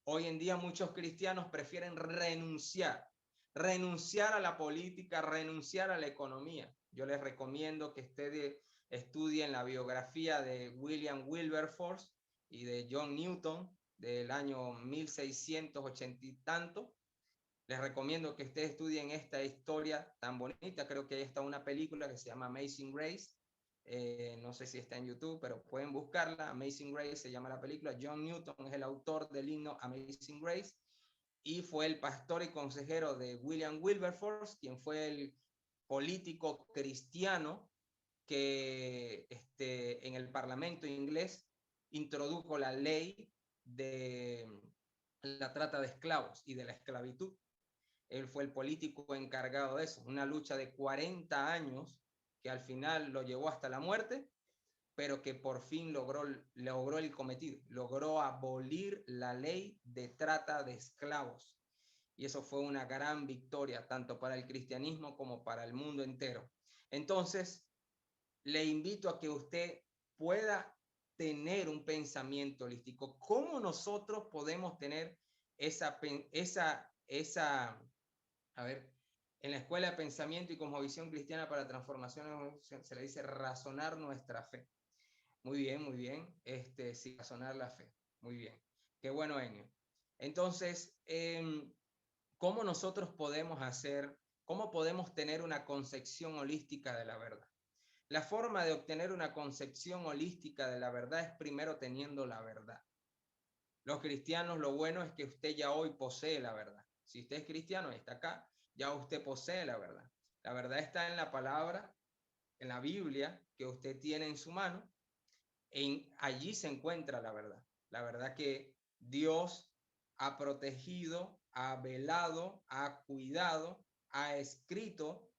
Speaker 3: Hoy en día muchos cristianos prefieren renunciar a la política, renunciar a la economía. Yo les recomiendo que estudien la biografía de William Wilberforce y de John Newton del año 1680 y tanto. Les recomiendo que ustedes estudien esta historia tan bonita. Creo que ahí está una película que se llama Amazing Grace. No sé si está en YouTube, pero pueden buscarla. Amazing Grace se llama la película. John Newton es el autor del himno Amazing Grace y fue el pastor y consejero de William Wilberforce, quien fue el político cristiano que en el Parlamento inglés introdujo la ley de la trata de esclavos y de la esclavitud. Él fue el político encargado de eso, una lucha de 40 años que al final lo llevó hasta la muerte, pero que por fin logró el cometido, logró abolir la ley de trata de esclavos. Y eso fue una gran victoria, tanto para el cristianismo como para el mundo entero. Entonces, le invito a que usted pueda tener un pensamiento holístico. ¿Cómo nosotros podemos tener a ver, en la Escuela de Pensamiento y Cosmovisión Cristiana para Transformación se le dice razonar nuestra fe? Muy bien, muy bien. Sí, razonar la fe. Muy bien. Qué bueno, Enio. Entonces, ¿cómo nosotros cómo podemos tener una concepción holística de la verdad? La forma de obtener una concepción holística de la verdad es primero teniendo la verdad. Los cristianos, lo bueno es que usted ya hoy posee la verdad. Si usted es cristiano y está acá, ya usted posee la verdad. La verdad está en la palabra, en la Biblia que usted tiene en su mano. Allí se encuentra la verdad. La verdad que Dios ha protegido, ha velado, ha cuidado, ha escrito,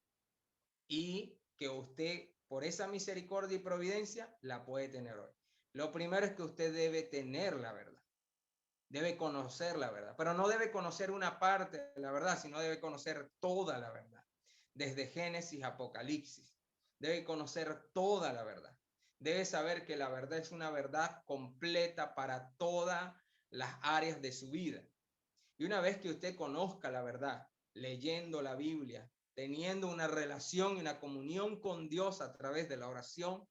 Speaker 3: y que usted, por esa misericordia y providencia, la puede tener hoy. Lo primero es que usted debe tener la verdad. Debe conocer la verdad, pero no debe conocer una parte de la verdad, sino debe conocer toda la verdad. Desde Génesis a Apocalipsis. Debe conocer toda la verdad. Debe saber que la verdad es una verdad completa para todas las áreas de su vida. Y una vez que usted conozca la verdad, leyendo la Biblia, teniendo una relación y una comunión con Dios a través de la oración,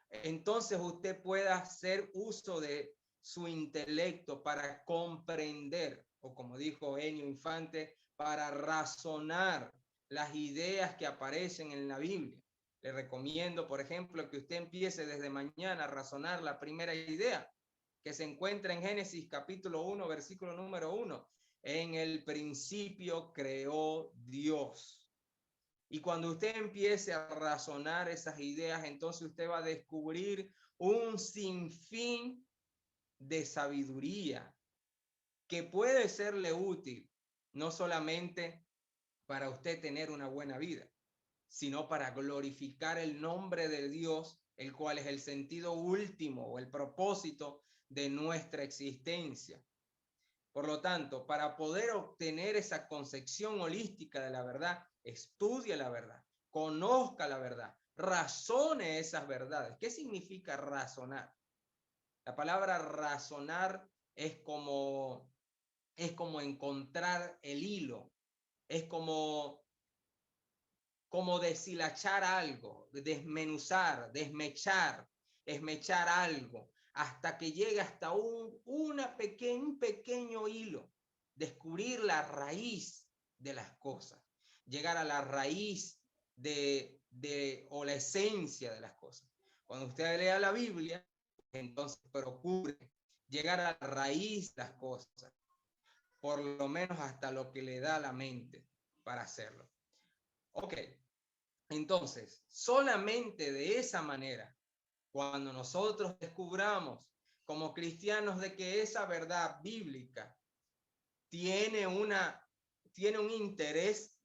Speaker 3: entonces usted pueda hacer uso de su intelecto para comprender o como dijo Ennio Infante, para razonar las ideas que aparecen en la Biblia. Le recomiendo, por ejemplo, que usted empiece desde mañana a razonar la primera idea que se encuentra en Génesis capítulo 1, versículo número 1. En el principio creó Dios. Y cuando usted empiece a razonar esas ideas, entonces usted va a descubrir un sinfín de sabiduría que puede serle útil, no solamente para usted tener una buena vida, sino para glorificar el nombre de Dios, el cual es el sentido último o el propósito de nuestra existencia. Por lo tanto, para poder obtener esa concepción holística de la verdad, estudie la verdad, conozca la verdad, razone esas verdades. ¿Qué significa razonar? La palabra razonar es como encontrar el hilo, es como deshilachar algo, desmenuzar, esmechar algo, hasta que llegue hasta un pequeño hilo, descubrir la raíz de las cosas, llegar a la raíz o la esencia de las cosas. Cuando usted lea la Biblia, entonces procure llegar a la raíz de las cosas, por lo menos hasta lo que le da la mente para hacerlo. Ok, entonces, solamente de esa manera, cuando nosotros descubramos como cristianos de que esa verdad bíblica tiene un interés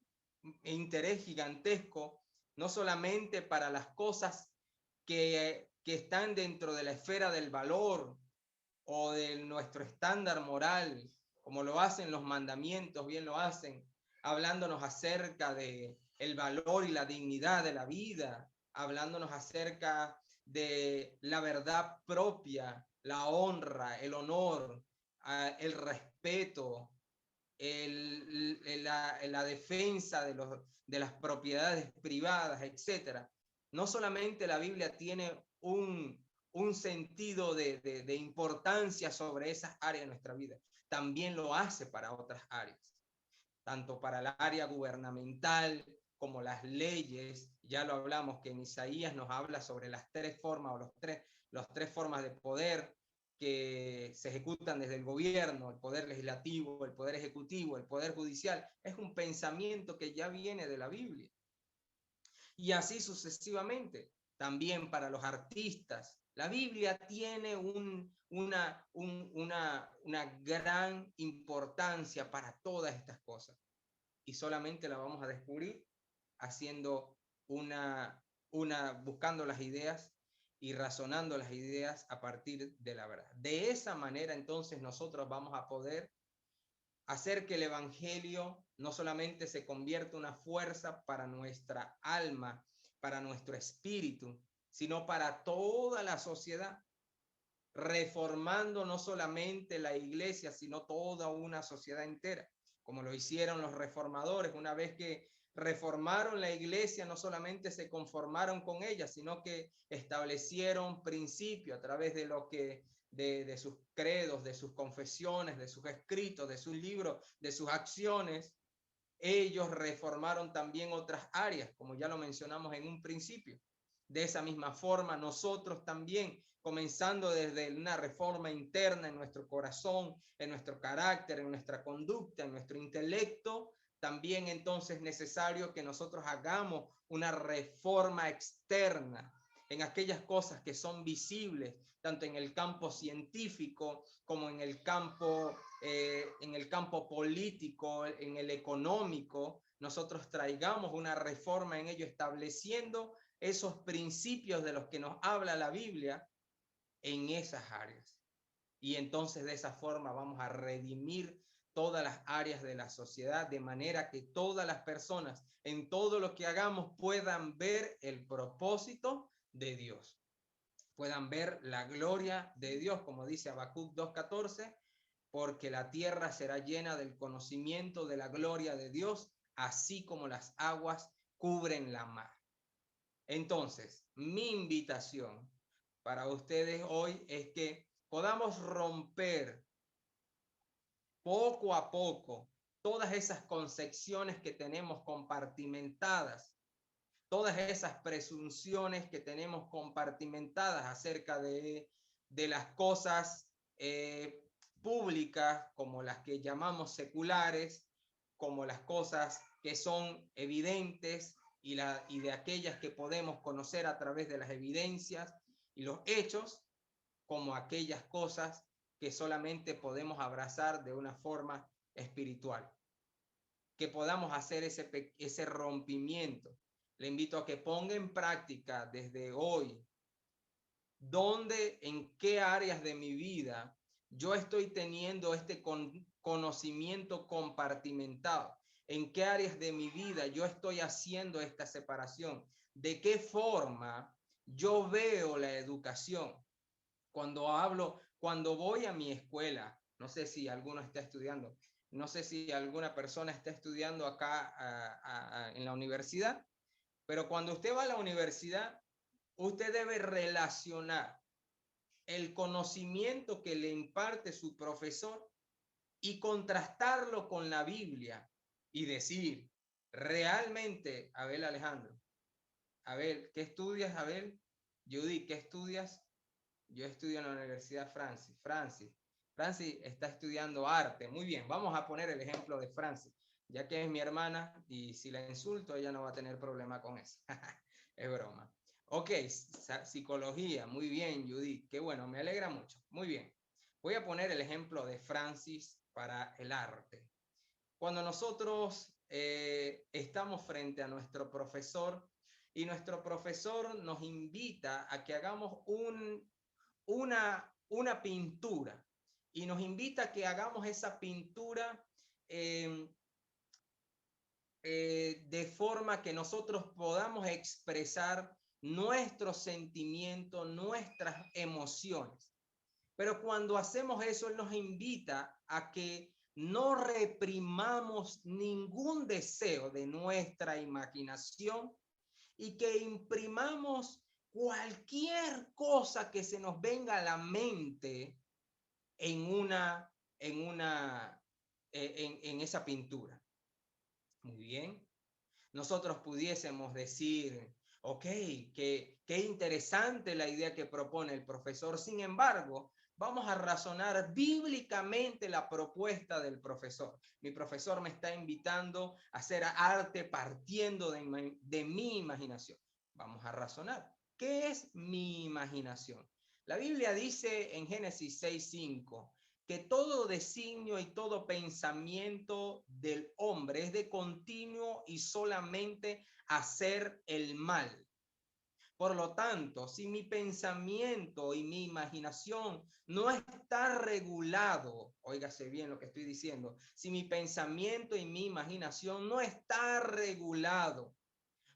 Speaker 3: gigantesco, no solamente para las cosas que están dentro de la esfera del valor o de nuestro estándar moral, como lo hacen los mandamientos, bien lo hacen, hablándonos acerca de el valor y la dignidad de la vida, hablándonos acerca de la verdad propia, la honra, el honor, el respeto, la defensa de las propiedades privadas, etc. No solamente la Biblia tiene un sentido de importancia sobre esas áreas de nuestra vida, también lo hace para otras áreas, tanto para el área gubernamental como las leyes. Ya lo hablamos, que en Isaías nos habla sobre las tres formas o las tres formas de poder que se ejecutan desde el gobierno: el poder legislativo, el poder ejecutivo, el poder judicial. Es un pensamiento que ya viene de la Biblia. Y así sucesivamente, también para los artistas. La Biblia tiene una gran importancia para todas estas cosas. Y solamente la vamos a descubrir haciendo buscando las ideas y razonando las ideas a partir de la verdad. De esa manera, entonces, nosotros vamos a poder hacer que el evangelio no solamente se convierta en una fuerza para nuestra alma, para nuestro espíritu, sino para toda la sociedad, reformando no solamente la iglesia, sino toda una sociedad entera, como lo hicieron los reformadores. Una vez que reformaron la iglesia, no solamente se conformaron con ella, sino que establecieron principios a través de lo que de sus credos, de sus confesiones, de sus escritos, de sus libros, de sus acciones. Ellos reformaron también otras áreas, como ya lo mencionamos en un principio. De esa misma forma, nosotros también, comenzando desde una reforma interna en nuestro corazón, en nuestro carácter, en nuestra conducta, en nuestro intelecto, también entonces es necesario que nosotros hagamos una reforma externa en aquellas cosas que son visibles, tanto en el campo científico como en el campo político, en el económico. Nosotros traigamos una reforma en ello, estableciendo esos principios de los que nos habla la Biblia en esas áreas. Y entonces de esa forma vamos a redimir todas las áreas de la sociedad, de manera que todas las personas en todo lo que hagamos puedan ver el propósito de Dios, puedan ver la gloria de Dios, como dice Habacuc 2:14, porque la tierra será llena del conocimiento de la gloria de Dios, así como las aguas cubren la mar. Entonces, mi invitación para ustedes hoy es que podamos romper poco a poco, todas esas concepciones que tenemos compartimentadas, todas esas presunciones que tenemos compartimentadas acerca de las cosas públicas, como las que llamamos seculares, como las cosas que son evidentes y de aquellas que podemos conocer a través de las evidencias y los hechos, como aquellas cosas que solamente podemos abrazar de una forma espiritual. Que podamos hacer ese rompimiento. Le invito a que ponga en práctica desde hoy en qué áreas de mi vida yo estoy teniendo este conocimiento compartimentado, en qué áreas de mi vida yo estoy haciendo esta separación, de qué forma yo veo la educación. Cuando voy a mi escuela, no sé si alguno está estudiando, no sé si alguna persona está estudiando acá en la universidad, pero cuando usted va a la universidad, usted debe relacionar el conocimiento que le imparte su profesor y contrastarlo con la Biblia y decir, realmente, Abel Alejandro, Abel, ¿qué estudias, Abel? Judy, ¿qué estudias? Yo estudio en la Universidad Francis. Francis está estudiando arte. Muy bien, vamos a poner el ejemplo de Francis, ya que es mi hermana y si la insulto, ella no va a tener problema con eso. Es broma. Ok, psicología. Muy bien, Judith. Qué bueno, me alegra mucho. Muy bien. Voy a poner el ejemplo de Francis para el arte. Cuando nosotros estamos frente a nuestro profesor y nuestro profesor nos invita a que hagamos una pintura y nos invita a que hagamos esa pintura de forma que nosotros podamos expresar nuestros sentimientos, nuestras emociones. Pero cuando hacemos eso, él nos invita a que no reprimamos ningún deseo de nuestra imaginación y que imprimamos cualquier cosa que se nos venga a la mente en esa pintura. Muy bien. Nosotros pudiésemos decir, ok, qué interesante la idea que propone el profesor. Sin embargo, vamos a razonar bíblicamente la propuesta del profesor. Mi profesor me está invitando a hacer arte partiendo de mi imaginación. Vamos a razonar. ¿Qué es mi imaginación? La Biblia dice en Génesis 6:5 que todo designio y todo pensamiento del hombre es de continuo y solamente hacer el mal. Por lo tanto, si mi pensamiento y mi imaginación no está regulado, óigase bien lo que estoy diciendo, si mi pensamiento y mi imaginación no está regulado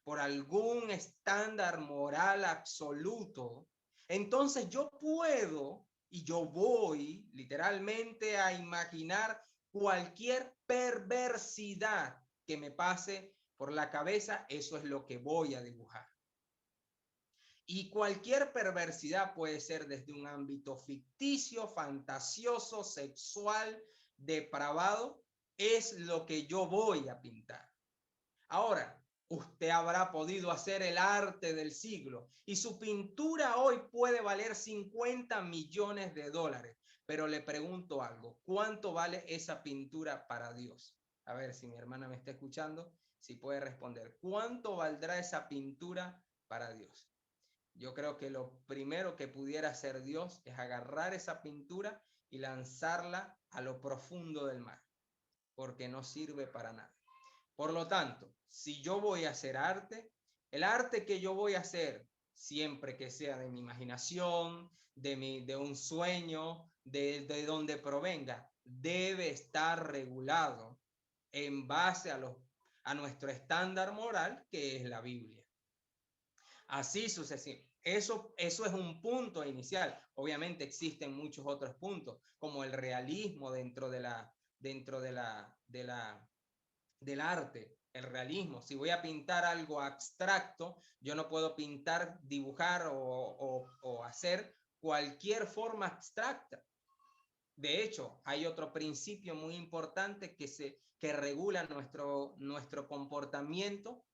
Speaker 3: por algún estándar moral absoluto, entonces yo puedo y yo voy literalmente a imaginar cualquier perversidad que me pase por la cabeza. Eso es lo que voy a dibujar. Y cualquier perversidad puede ser desde un ámbito ficticio, fantasioso, sexual, depravado, es lo que yo voy a pintar. Ahora, usted habrá podido hacer el arte del siglo y su pintura hoy puede valer 50 millones de dólares. Pero le pregunto algo, ¿cuánto vale esa pintura para Dios? A ver si mi hermana me está escuchando, si puede responder. ¿Cuánto valdrá esa pintura para Dios? Yo creo que lo primero que pudiera hacer Dios es agarrar esa pintura y lanzarla a lo profundo del mar, porque no sirve para nada. Por lo tanto, si yo voy a hacer arte, el arte que yo voy a hacer, siempre que sea de mi imaginación, de un sueño, de donde provenga, debe estar regulado en base a nuestro estándar moral, que es la Biblia. Así sucesivamente. Eso es un punto inicial. Obviamente existen muchos otros puntos, como el realismo dentro del arte, el realismo. Si voy a pintar algo abstracto, yo no puedo dibujar o hacer cualquier forma abstracta.
Speaker 5: De hecho, hay otro principio muy importante que regula nuestro comportamiento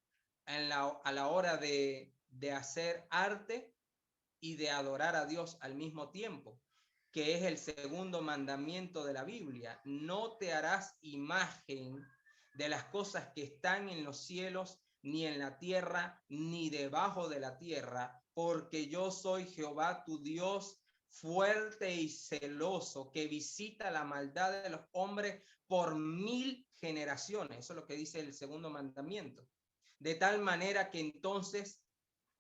Speaker 5: a la hora de hacer arte y de adorar a Dios al mismo tiempo, que es el segundo mandamiento de la Biblia. No te harás imagen de las cosas que están en los cielos, ni en la tierra, ni debajo de la tierra, porque yo soy Jehová tu Dios, fuerte y celoso, que visita la maldad de los hombres por 1000 generaciones. Eso es lo que dice el segundo mandamiento. De tal manera que entonces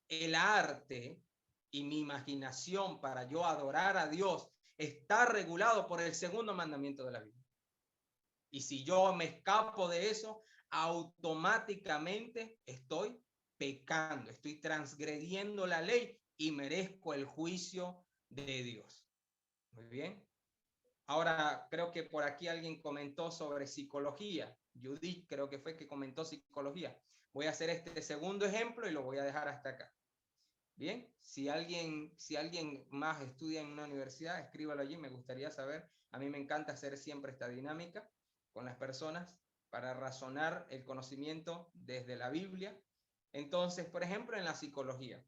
Speaker 5: el arte y mi imaginación para yo adorar a Dios está regulado por el segundo mandamiento de la Biblia. Y si yo me escapo de eso, automáticamente estoy pecando, estoy transgrediendo la ley y merezco el juicio de Dios. Muy bien. Ahora creo que por aquí alguien comentó sobre psicología. Judith creo que fue que comentó psicología. Voy a hacer este segundo ejemplo y lo voy a dejar hasta acá. Bien, si alguien más estudia en una universidad, escríbalo allí, me gustaría saber. A mí me encanta hacer siempre esta dinámica con las personas para razonar el conocimiento desde la Biblia. Entonces, por ejemplo, en la psicología.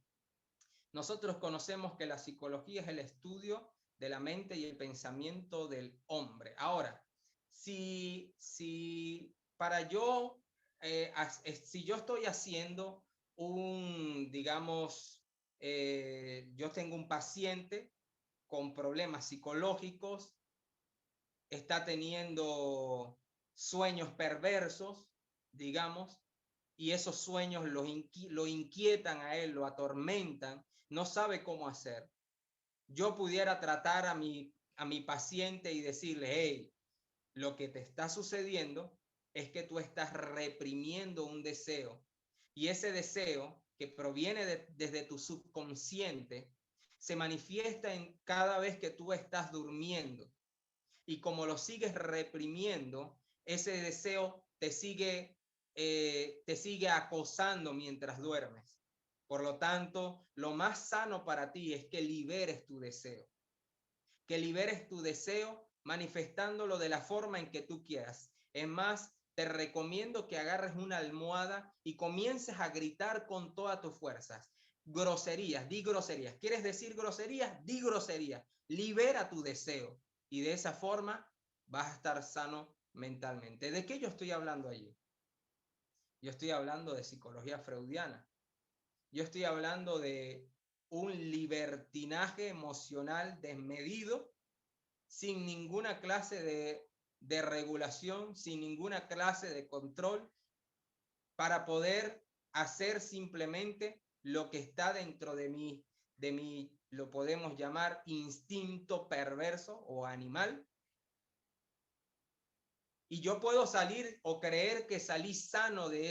Speaker 5: Nosotros conocemos que la psicología es el estudio de la mente y el pensamiento del hombre. Ahora, si para yo, si yo estoy haciendo digamos, yo tengo un paciente con problemas psicológicos, está teniendo sueños perversos, digamos, y esos sueños lo inquietan a él, lo atormentan, no sabe cómo hacer. Yo pudiera tratar a mi paciente y decirle, hey, lo que te está sucediendo es que tú estás reprimiendo un deseo, y ese deseo que proviene desde tu subconsciente se manifiesta en cada vez que tú estás durmiendo, y como lo sigues reprimiendo, ese deseo te sigue acosando mientras duermes. Por lo tanto, lo más sano para ti es que liberes tu deseo, manifestándolo de la forma en que tú quieras. Es más, te recomiendo que agarres una almohada y comiences a gritar con todas tus fuerzas. Groserías, di groserías. ¿Quieres decir groserías? Di groserías. Libera tu deseo y de esa forma vas a estar sano mentalmente. ¿De qué yo estoy hablando allí? Yo estoy hablando de psicología freudiana. Yo estoy hablando de un libertinaje emocional desmedido, sin ninguna clase de regulación, sin ninguna clase de control, para poder hacer simplemente lo que está dentro de mí, lo podemos llamar instinto perverso o animal. Y yo puedo salir o creer que salí sano de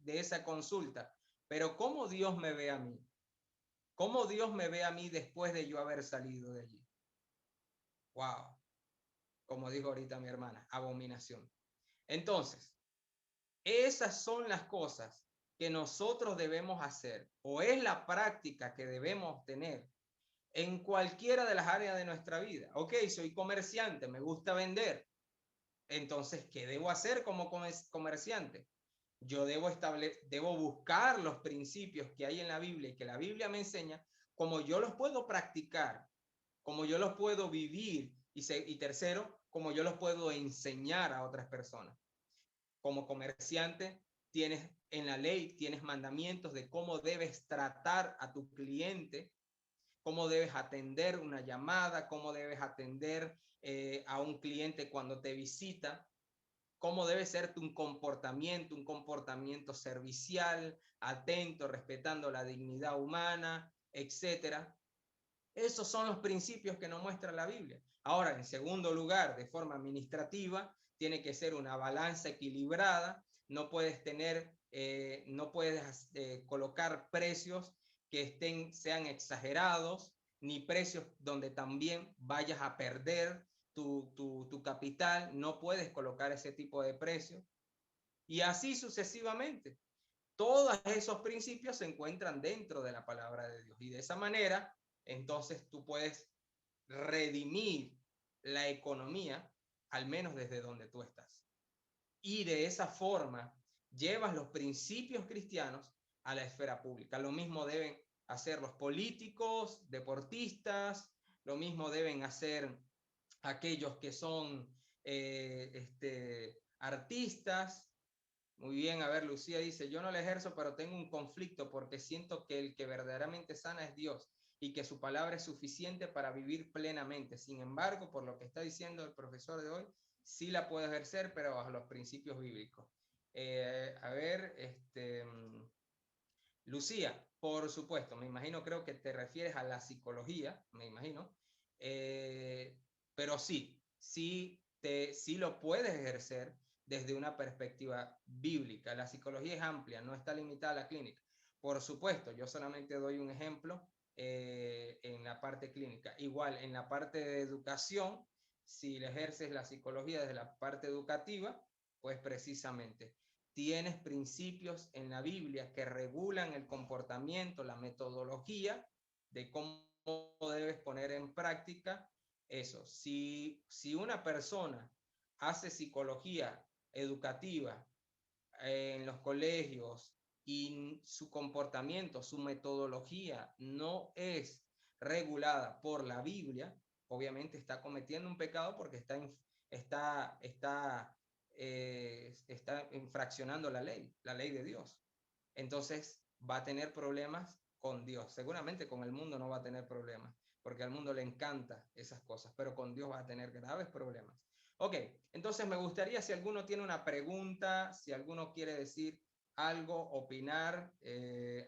Speaker 5: esa consulta, pero ¿cómo Dios me ve a mí? ¿Cómo Dios me ve a mí después de yo haber salido de allí? Wow. Como dijo ahorita mi hermana, abominación. Entonces, esas son las cosas que nosotros debemos hacer, o es la práctica que debemos tener en cualquiera de las áreas de nuestra vida. Ok, soy comerciante, me gusta vender. Entonces, ¿qué debo hacer como comerciante? Yo debo buscar los principios que hay en la Biblia y que la Biblia me enseña, como yo los puedo practicar, como yo los puedo vivir, y tercero, como yo los puedo enseñar a otras personas. Como comerciante, en la ley tienes mandamientos de cómo debes tratar a tu cliente, cómo debes atender una llamada, cómo debes atender a un cliente cuando te visita, cómo debe ser un comportamiento servicial, atento, respetando la dignidad humana, etcétera. Esos son los principios que nos muestra la Biblia. Ahora, en segundo lugar, de forma administrativa, tiene que ser una balanza equilibrada. No puedes colocar precios que sean exagerados, ni precios donde también vayas a perder tu capital. No puedes colocar ese tipo de precios. Y así sucesivamente. Todos esos principios se encuentran dentro de la palabra de Dios. Y de esa manera, entonces tú puedes redimir la economía, al menos desde donde tú estás. Y de esa forma llevas los principios cristianos a la esfera pública. Lo mismo deben hacer los políticos, deportistas, lo mismo deben hacer aquellos que son artistas. Muy bien, a ver, Lucía dice, yo no le ejerzo, pero tengo un conflicto porque siento que el que verdaderamente sana es Dios y que su palabra es suficiente para vivir plenamente. Sin embargo, por lo que está diciendo el profesor de hoy, sí la puedo ejercer, pero bajo los principios bíblicos. A ver, Lucía, por supuesto, me imagino, creo que te refieres a la psicología, me imagino, pero sí lo puedes ejercer desde una perspectiva bíblica. La psicología es amplia, no está limitada a la clínica. Por supuesto, yo solamente doy un ejemplo en la parte clínica. Igual, en la parte de educación, si le ejerces la psicología desde la parte educativa, pues precisamente tienes principios en la Biblia que regulan el comportamiento, la metodología de cómo debes poner en práctica eso. Si una persona hace psicología educativa en los colegios y su comportamiento, su metodología no es regulada por la Biblia, obviamente está cometiendo un pecado porque está infraccionando la ley de Dios. Entonces va a tener problemas con Dios. Seguramente con el mundo no va a tener problemas, porque al mundo le encanta esas cosas, pero con Dios va a tener graves problemas. Ok, entonces me gustaría, si alguno tiene una pregunta, si alguno quiere decir algo, opinar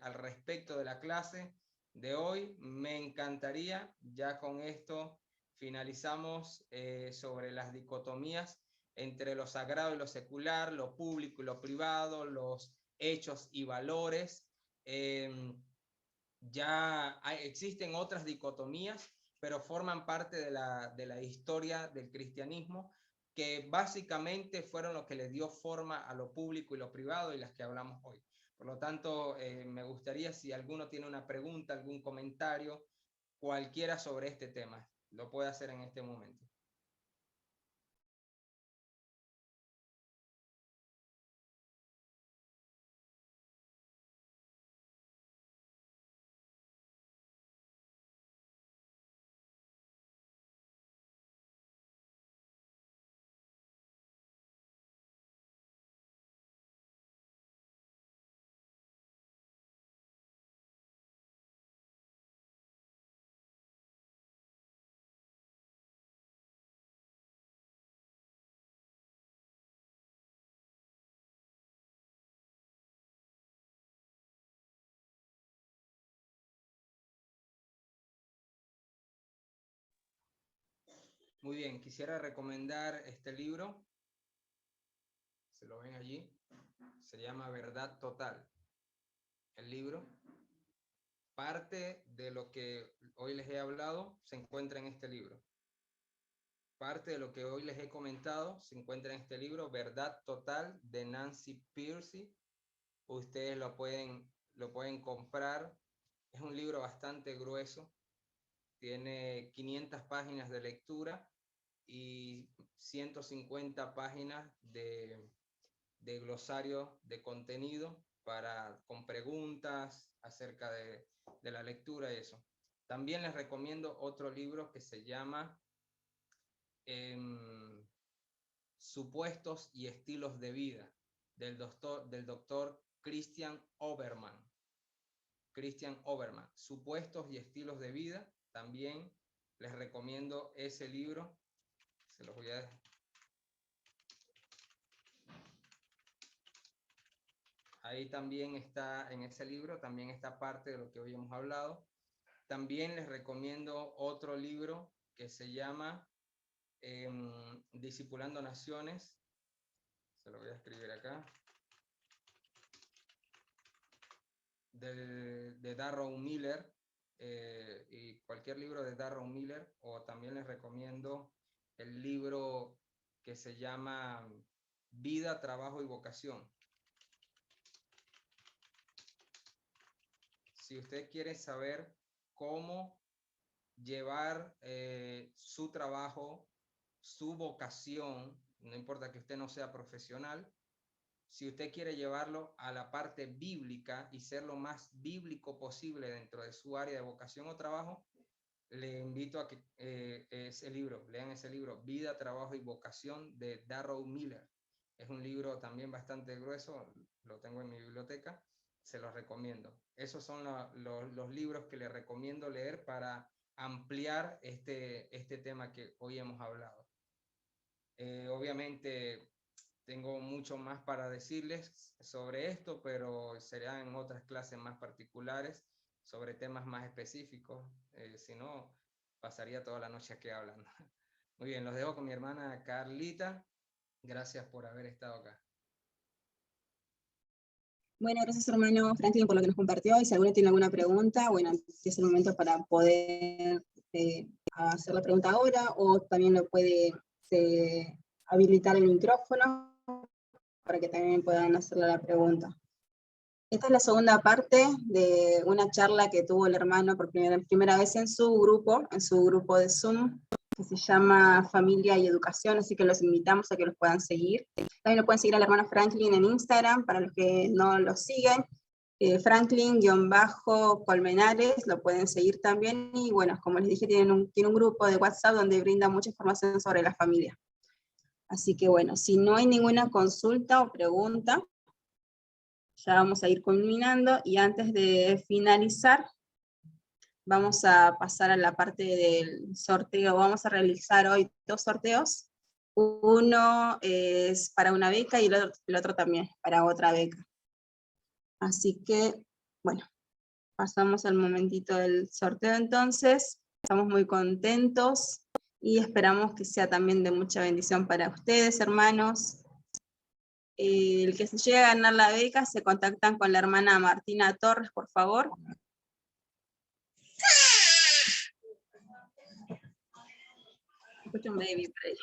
Speaker 5: al respecto de la clase de hoy, me encantaría. Ya con esto finalizamos sobre las dicotomías entre lo sagrado y lo secular, lo público y lo privado, los hechos y valores. Existen otras dicotomías, pero forman parte de la historia del cristianismo, que básicamente fueron lo que le dio forma a lo público y lo privado y las que hablamos hoy. Por lo tanto, me gustaría, si alguno tiene una pregunta, algún comentario, cualquiera sobre este tema, lo puede hacer en este momento. Muy bien, quisiera recomendar este libro, se lo ven allí, se llama Verdad Total. El libro, parte de lo que hoy les he hablado se encuentra en este libro. Parte de lo que hoy les he comentado se encuentra en este libro, Verdad Total, de Nancy Pearcey. Ustedes lo pueden comprar. Es un libro bastante grueso, tiene 500 páginas de lectura y 150 páginas de glosario de contenido con preguntas acerca de la lectura y eso. También les recomiendo otro libro que se llama Supuestos y estilos de vida, del doctor Christian Oberman. Supuestos y estilos de vida. También les recomiendo ese libro. Se los voy a dejar. Ahí también está, en ese libro, también está parte de lo que hoy hemos hablado. También les recomiendo otro libro que se llama Discipulando Naciones. Se lo voy a escribir acá. De Darrow Miller. Y cualquier libro de Darrow Miller. O también les recomiendo el libro que se llama Vida, Trabajo y Vocación. Si usted quiere saber cómo llevar su trabajo su vocación, no importa que usted no sea profesional, si usted quiere llevarlo a la parte bíblica y ser lo más bíblico posible dentro de su área de vocación o trabajo, le invito a que lean ese libro, Vida, Trabajo y Vocación, de Darrell Miller. Es un libro también bastante grueso, lo tengo en mi biblioteca, se los recomiendo. Esos son los libros que le recomiendo leer para ampliar este tema que hoy hemos hablado. Obviamente tengo mucho más para decirles sobre esto, pero será en otras clases más particulares, sobre temas más específicos. Si no, pasaría toda la noche aquí hablando. Muy bien, los dejo con mi hermana Carlita. Gracias por haber estado acá.
Speaker 2: Bueno, gracias hermano Franklin por lo que nos compartió, y si alguno tiene alguna pregunta, bueno, es el momento para poder hacer la pregunta ahora, o también lo puede habilitar el micrófono para que también puedan hacerle la pregunta. Esta es la segunda parte de una charla que tuvo el hermano por primera vez en su grupo de Zoom, que se llama Familia y Educación, así que los invitamos a que los puedan seguir. También lo pueden seguir al hermano Franklin en Instagram, para los que no lo siguen, Franklin-Colmenares, lo pueden seguir también, y bueno, como les dije, tiene un grupo de WhatsApp donde brinda mucha información sobre la familia. Así que bueno, si no hay ninguna consulta o pregunta, ya vamos a ir culminando, y antes de finalizar, vamos a pasar a la parte del sorteo. Vamos a realizar hoy 2 sorteos. Uno es para una beca y el otro también para otra beca. Así que, bueno, pasamos al momentito del sorteo entonces. Estamos muy contentos y esperamos que sea también de mucha bendición para ustedes, hermanos. El que se llegue a ganar la beca, se contactan con la hermana Martina Torres, por favor. Escucho un baby por ahí.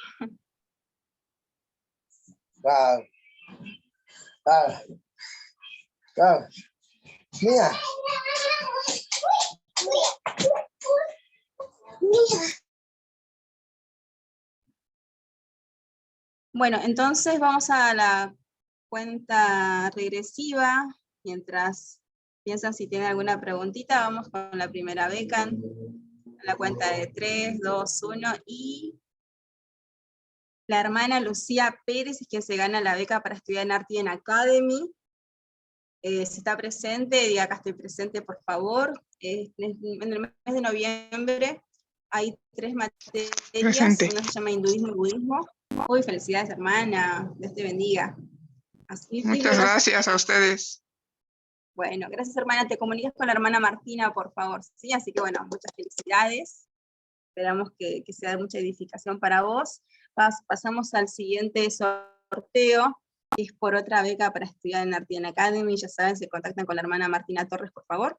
Speaker 4: Mira.
Speaker 2: Bueno, entonces vamos a la cuenta regresiva. Mientras piensan si tienen alguna preguntita, vamos con la primera beca. La cuenta de 3, 2, 1, y la hermana Lucía Pérez es quien se gana la beca para estudiar en Artian Academy. Si está presente, diga acá estoy presente, por favor. En el mes de noviembre hay 3 materias,
Speaker 6: Presente.
Speaker 2: una se llama hinduismo y budismo. Uy, felicidades hermana, Dios te bendiga. Así,
Speaker 6: Muchas gracias a ustedes.
Speaker 2: Bueno, gracias hermana, te comunicas con la hermana Martina, por favor, ¿sí? Así que bueno, muchas felicidades. Esperamos que sea de mucha edificación para vos. Pasamos al siguiente sorteo, que es por otra beca para estudiar en Artian Academy. Ya saben, se contactan con la hermana Martina Torres, por favor.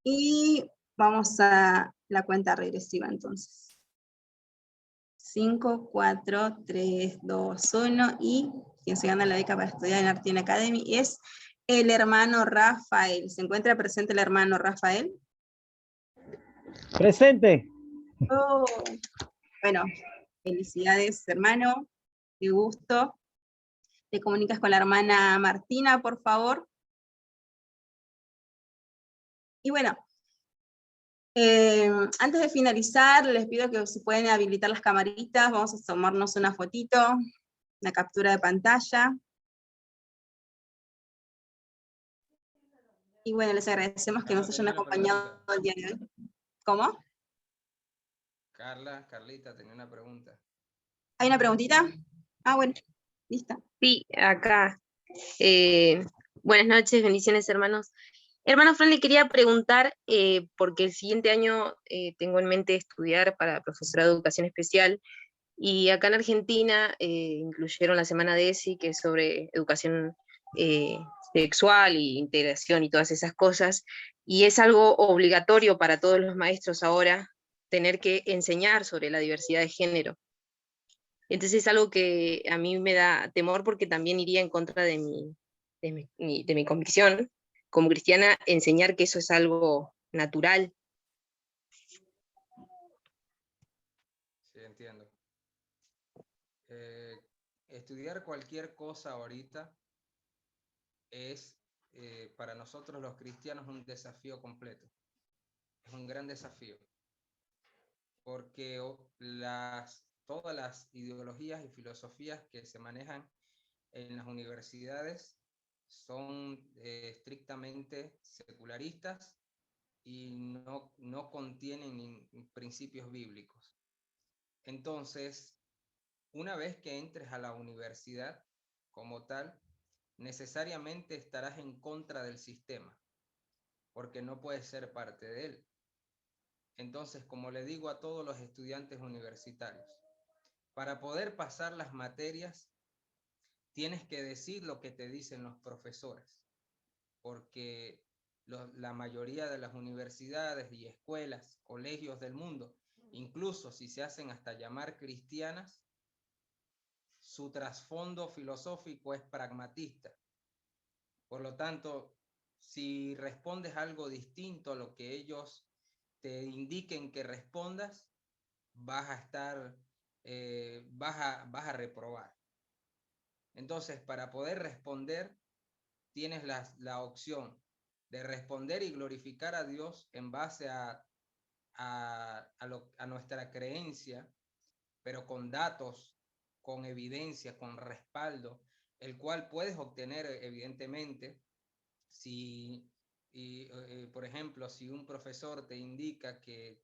Speaker 2: Y vamos a la cuenta regresiva entonces. 5, 4, 3, 2, 1, y quien se gana la beca para estudiar en Artian Academy es el hermano Rafael. ¿Se encuentra presente el hermano Rafael?
Speaker 7: Presente.
Speaker 2: Oh, bueno, felicidades hermano, qué gusto. Te comunicas con la hermana Martina, por favor. Y bueno, antes de finalizar, les pido que si pueden habilitar las camaritas, vamos a tomarnos una fotito, una captura de pantalla. Y bueno, les agradecemos que nos hayan acompañado el día de hoy. ¿Cómo?
Speaker 5: Carlita, tenía una pregunta.
Speaker 2: ¿Hay una preguntita? Ah, bueno, listo.
Speaker 8: Sí, acá. Buenas noches, bendiciones hermanos. Hermano Fran, le quería preguntar, porque el siguiente año tengo en mente estudiar para profesorado de educación especial, y acá en Argentina incluyeron la semana de ESI, que es sobre educación sexual e integración y todas esas cosas, y es algo obligatorio para todos los maestros ahora tener que enseñar sobre la diversidad de género. Entonces es algo que a mí me da temor, porque también iría en contra de mi convicción como cristiana, enseñar que eso es algo natural.
Speaker 5: Sí, entiendo. Estudiar cualquier cosa ahorita es para nosotros los cristianos un desafío completo. Es un gran desafío. Porque todas las ideologías y filosofías que se manejan en las universidades son estrictamente secularistas y no contienen principios bíblicos. Entonces, una vez que entres a la universidad como tal, necesariamente estarás en contra del sistema, porque no puedes ser parte de él. Entonces, como le digo a todos los estudiantes universitarios, para poder pasar las materias, tienes que decir lo que te dicen los profesores, porque la mayoría de las universidades y escuelas, colegios del mundo, incluso si se hacen hasta llamar cristianas, su trasfondo filosófico es pragmatista. Por lo tanto, si respondes algo distinto a lo que ellos te indiquen que respondas, vas a estar, vas a reprobar. Entonces, para poder responder, tienes la opción de responder y glorificar a Dios en base a nuestra creencia, pero con datos, con evidencia, con respaldo, el cual puedes obtener evidentemente si, por ejemplo, si un profesor te indica que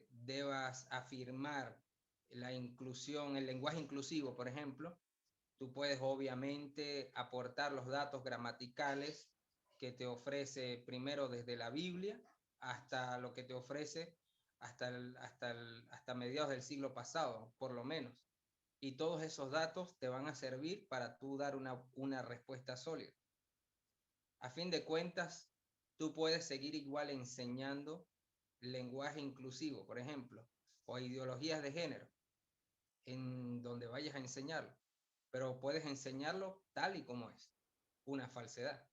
Speaker 5: debas afirmar la inclusión, el lenguaje inclusivo, por ejemplo, tú puedes obviamente aportar los datos gramaticales que te ofrece primero desde la Biblia hasta lo que te ofrece hasta mediados del siglo pasado, por lo menos. Y todos esos datos te van a servir para tú dar una respuesta sólida. A fin de cuentas, tú puedes seguir igual enseñando lenguaje inclusivo, por ejemplo, o ideologías de género, en donde vayas a enseñarlo, pero puedes enseñarlo tal y como es, una falsedad.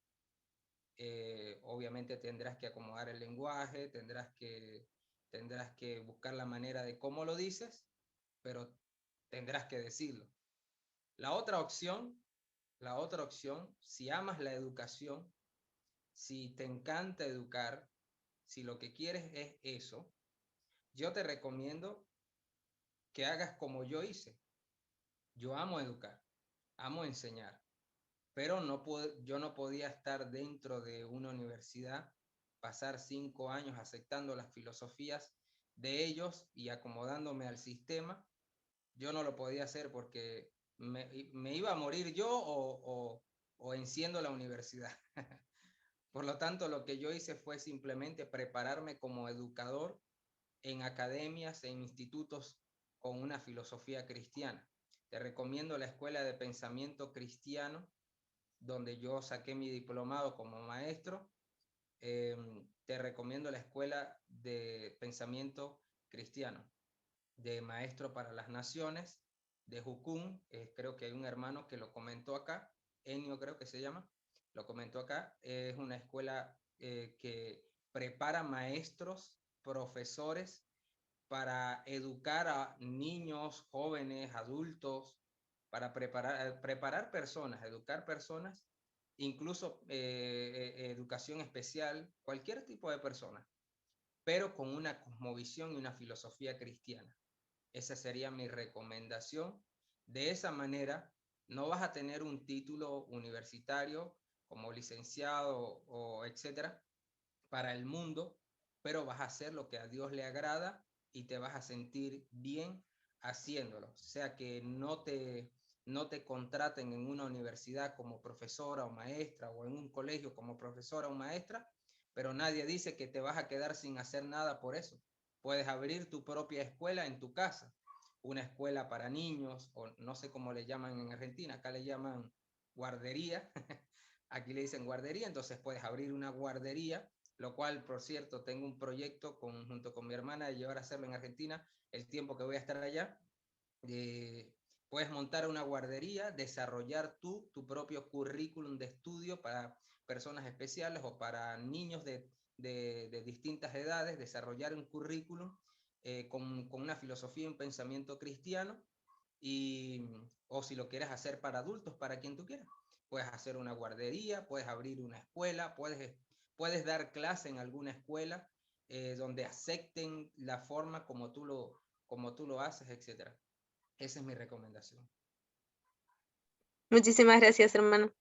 Speaker 5: Obviamente tendrás que acomodar el lenguaje, tendrás que buscar la manera de cómo lo dices, pero tendrás que decirlo. La otra opción, si amas la educación, si te encanta educar, si lo que quieres es eso, yo te recomiendo que hagas como yo hice. Yo amo educar, amo enseñar, pero yo no podía estar dentro de una universidad, pasar 5 años aceptando las filosofías de ellos y acomodándome al sistema. Yo no lo podía hacer porque me iba a morir yo o enciendo la universidad. Por lo tanto, lo que yo hice fue simplemente prepararme como educador en academias, en institutos con una filosofía cristiana. Te recomiendo la Escuela de Pensamiento Cristiano, donde yo saqué mi diplomado como maestro. Te recomiendo la Escuela de Pensamiento Cristiano, de Maestro para las Naciones, de Jucún. Creo que hay un hermano que lo comentó acá, Enio creo que se llama, lo comentó acá. Es una escuela que prepara maestros, profesores, para educar a niños, jóvenes, adultos, para preparar personas, educar personas, incluso educación especial, cualquier tipo de persona, pero con una cosmovisión y una filosofía cristiana. Esa sería mi recomendación. De esa manera, no vas a tener un título universitario como licenciado o etcétera para el mundo, pero vas a hacer lo que a Dios le agrada y te vas a sentir bien haciéndolo. O sea, que no te contraten en una universidad como profesora o maestra o en un colegio como profesora o maestra, pero nadie dice que te vas a quedar sin hacer nada por eso. Puedes abrir tu propia escuela en tu casa, una escuela para niños, o no sé cómo le llaman en Argentina, acá le llaman guardería, aquí le dicen guardería, entonces puedes abrir una guardería, lo cual, por cierto, tengo un proyecto junto con mi hermana de llevar a hacerlo en Argentina el tiempo que voy a estar allá. Puedes montar una guardería, desarrollar tu propio currículum de estudio para personas especiales o para niños de distintas edades, desarrollar un currículum con una filosofía y un pensamiento cristiano, o si lo quieres hacer para adultos, para quien tú quieras. Puedes hacer una guardería, puedes abrir una escuela, puedes dar clase en alguna escuela donde acepten la forma como tú lo haces, etc. Esa es mi recomendación.
Speaker 8: Muchísimas gracias, hermano.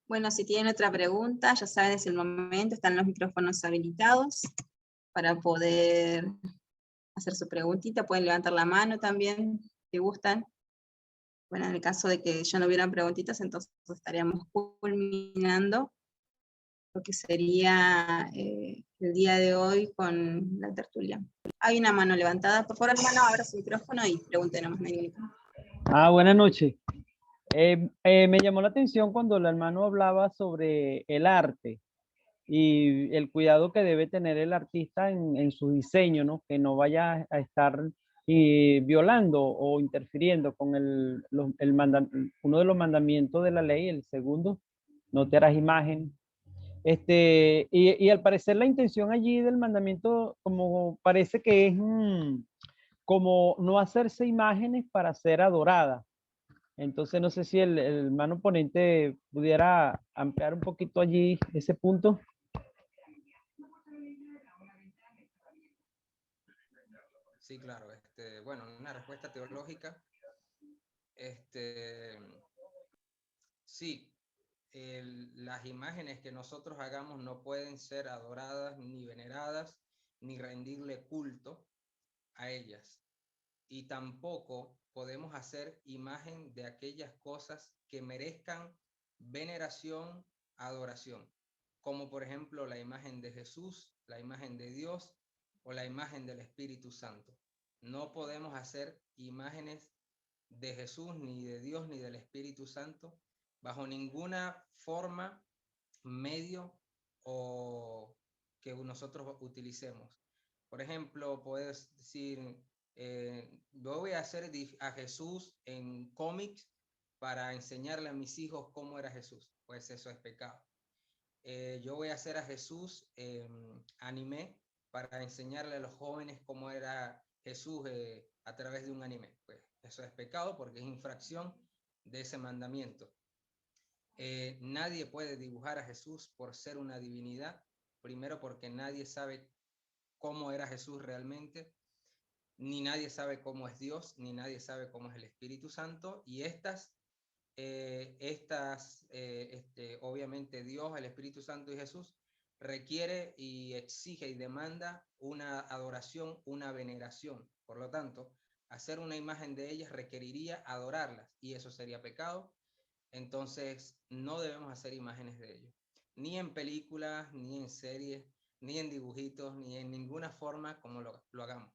Speaker 2: Bueno, si tienen otra pregunta, ya saben, es el momento, están los micrófonos habilitados para poder hacer su preguntita, pueden levantar la mano también, si gustan. Bueno, en el caso de que ya no hubieran preguntitas, entonces estaríamos culminando lo que sería el día de hoy con la tertulia. Hay una mano levantada, por favor, hermano, abra su micrófono y pregúntenos.
Speaker 7: Buenas noches. Me llamó la atención cuando el hermano hablaba sobre el arte y el cuidado que debe tener el artista en su diseño, ¿no? Que no vaya a estar violando o interfiriendo con uno de los mandamientos de la ley, el segundo, no te harás imagen. Y al parecer la intención allí del mandamiento como parece que es como no hacerse imágenes para ser adorada. Entonces no sé si el hermano ponente pudiera ampliar un poquito allí ese punto.
Speaker 5: Sí, claro. Bueno, una respuesta teológica. Sí, las imágenes que nosotros hagamos no pueden ser adoradas, ni veneradas, ni rendirle culto a ellas. Y tampoco podemos hacer imagen de aquellas cosas que merezcan veneración, adoración, como por ejemplo la imagen de Jesús, la imagen de Dios o la imagen del Espíritu Santo. No podemos hacer imágenes de Jesús, ni de Dios, ni del Espíritu Santo, bajo ninguna forma, medio o que nosotros utilicemos. Por ejemplo, puedes decir, yo voy a hacer a Jesús en cómics para enseñarle a mis hijos cómo era Jesús. Pues eso es pecado. Yo voy a hacer a Jesús en anime para enseñarle a los jóvenes cómo era Jesús a través de un anime. Pues eso es pecado porque es infracción de ese mandamiento. Nadie puede dibujar a Jesús por ser una divinidad, primero porque nadie sabe cómo era Jesús realmente, ni nadie sabe cómo es Dios, ni nadie sabe cómo es el Espíritu Santo, y obviamente Dios, el Espíritu Santo y Jesús requiere y exige y demanda una adoración, una veneración. Por lo tanto, hacer una imagen de ellas requeriría adorarlas, y eso sería pecado. Entonces, no debemos hacer imágenes de ellos, ni en películas, ni en series, ni en dibujitos, ni en ninguna forma como lo hagamos.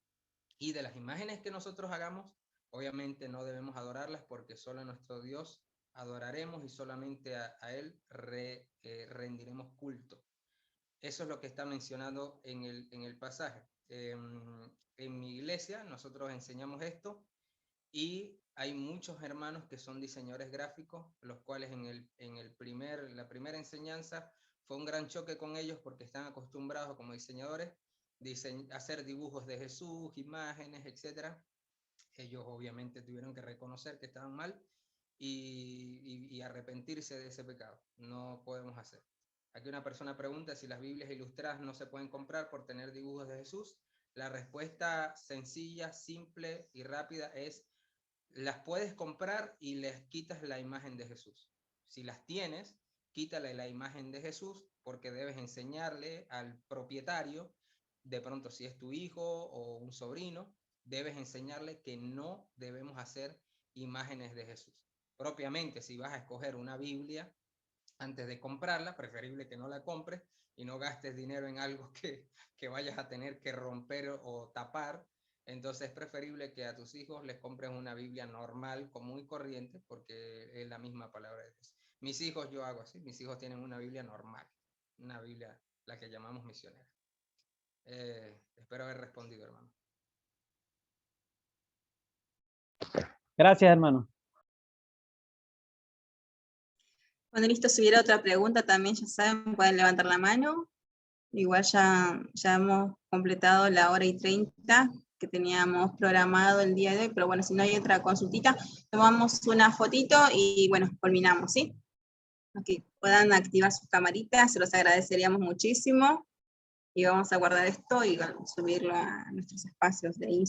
Speaker 5: Y de las imágenes que nosotros hagamos, obviamente no debemos adorarlas porque solo a nuestro Dios adoraremos y solamente a Él rendiremos culto. Eso es lo que está mencionado en el pasaje. En mi iglesia nosotros enseñamos esto y hay muchos hermanos que son diseñadores gráficos, los cuales en la primera enseñanza fue un gran choque con ellos porque están acostumbrados como diseñadores hacer dibujos de Jesús, imágenes, etc. Ellos obviamente tuvieron que reconocer que estaban mal y arrepentirse de ese pecado. No podemos hacer. Aquí una persona pregunta si las Biblias ilustradas no se pueden comprar por tener dibujos de Jesús. La respuesta sencilla, simple y rápida es: las puedes comprar y les quitas la imagen de Jesús. Si las tienes, quítale la imagen de Jesús porque debes enseñarle al propietario, de pronto si es tu hijo o un sobrino, debes enseñarle que no debemos hacer imágenes de Jesús. Propiamente, si vas a escoger una Biblia, antes de comprarla, preferible que no la compres y no gastes dinero en algo que vayas a tener que romper o tapar. Entonces es preferible que a tus hijos les compres una Biblia normal, común y corriente, porque es la misma palabra de Dios. Mis hijos, yo hago así, mis hijos tienen una Biblia normal, una Biblia, la que llamamos misionera. Espero haber respondido, hermano.
Speaker 7: Gracias, hermano.
Speaker 2: Bueno, listo, si hubiera otra pregunta también, ya saben, pueden levantar la mano. Igual ya hemos completado la 1:30 que teníamos programado el día de hoy, pero bueno, si no hay otra consultita, tomamos una fotito y bueno, culminamos, ¿sí? Ok, puedan activar sus camaritas, se los agradeceríamos muchísimo. Y vamos a guardar esto y subirlo a nuestros espacios de Instagram.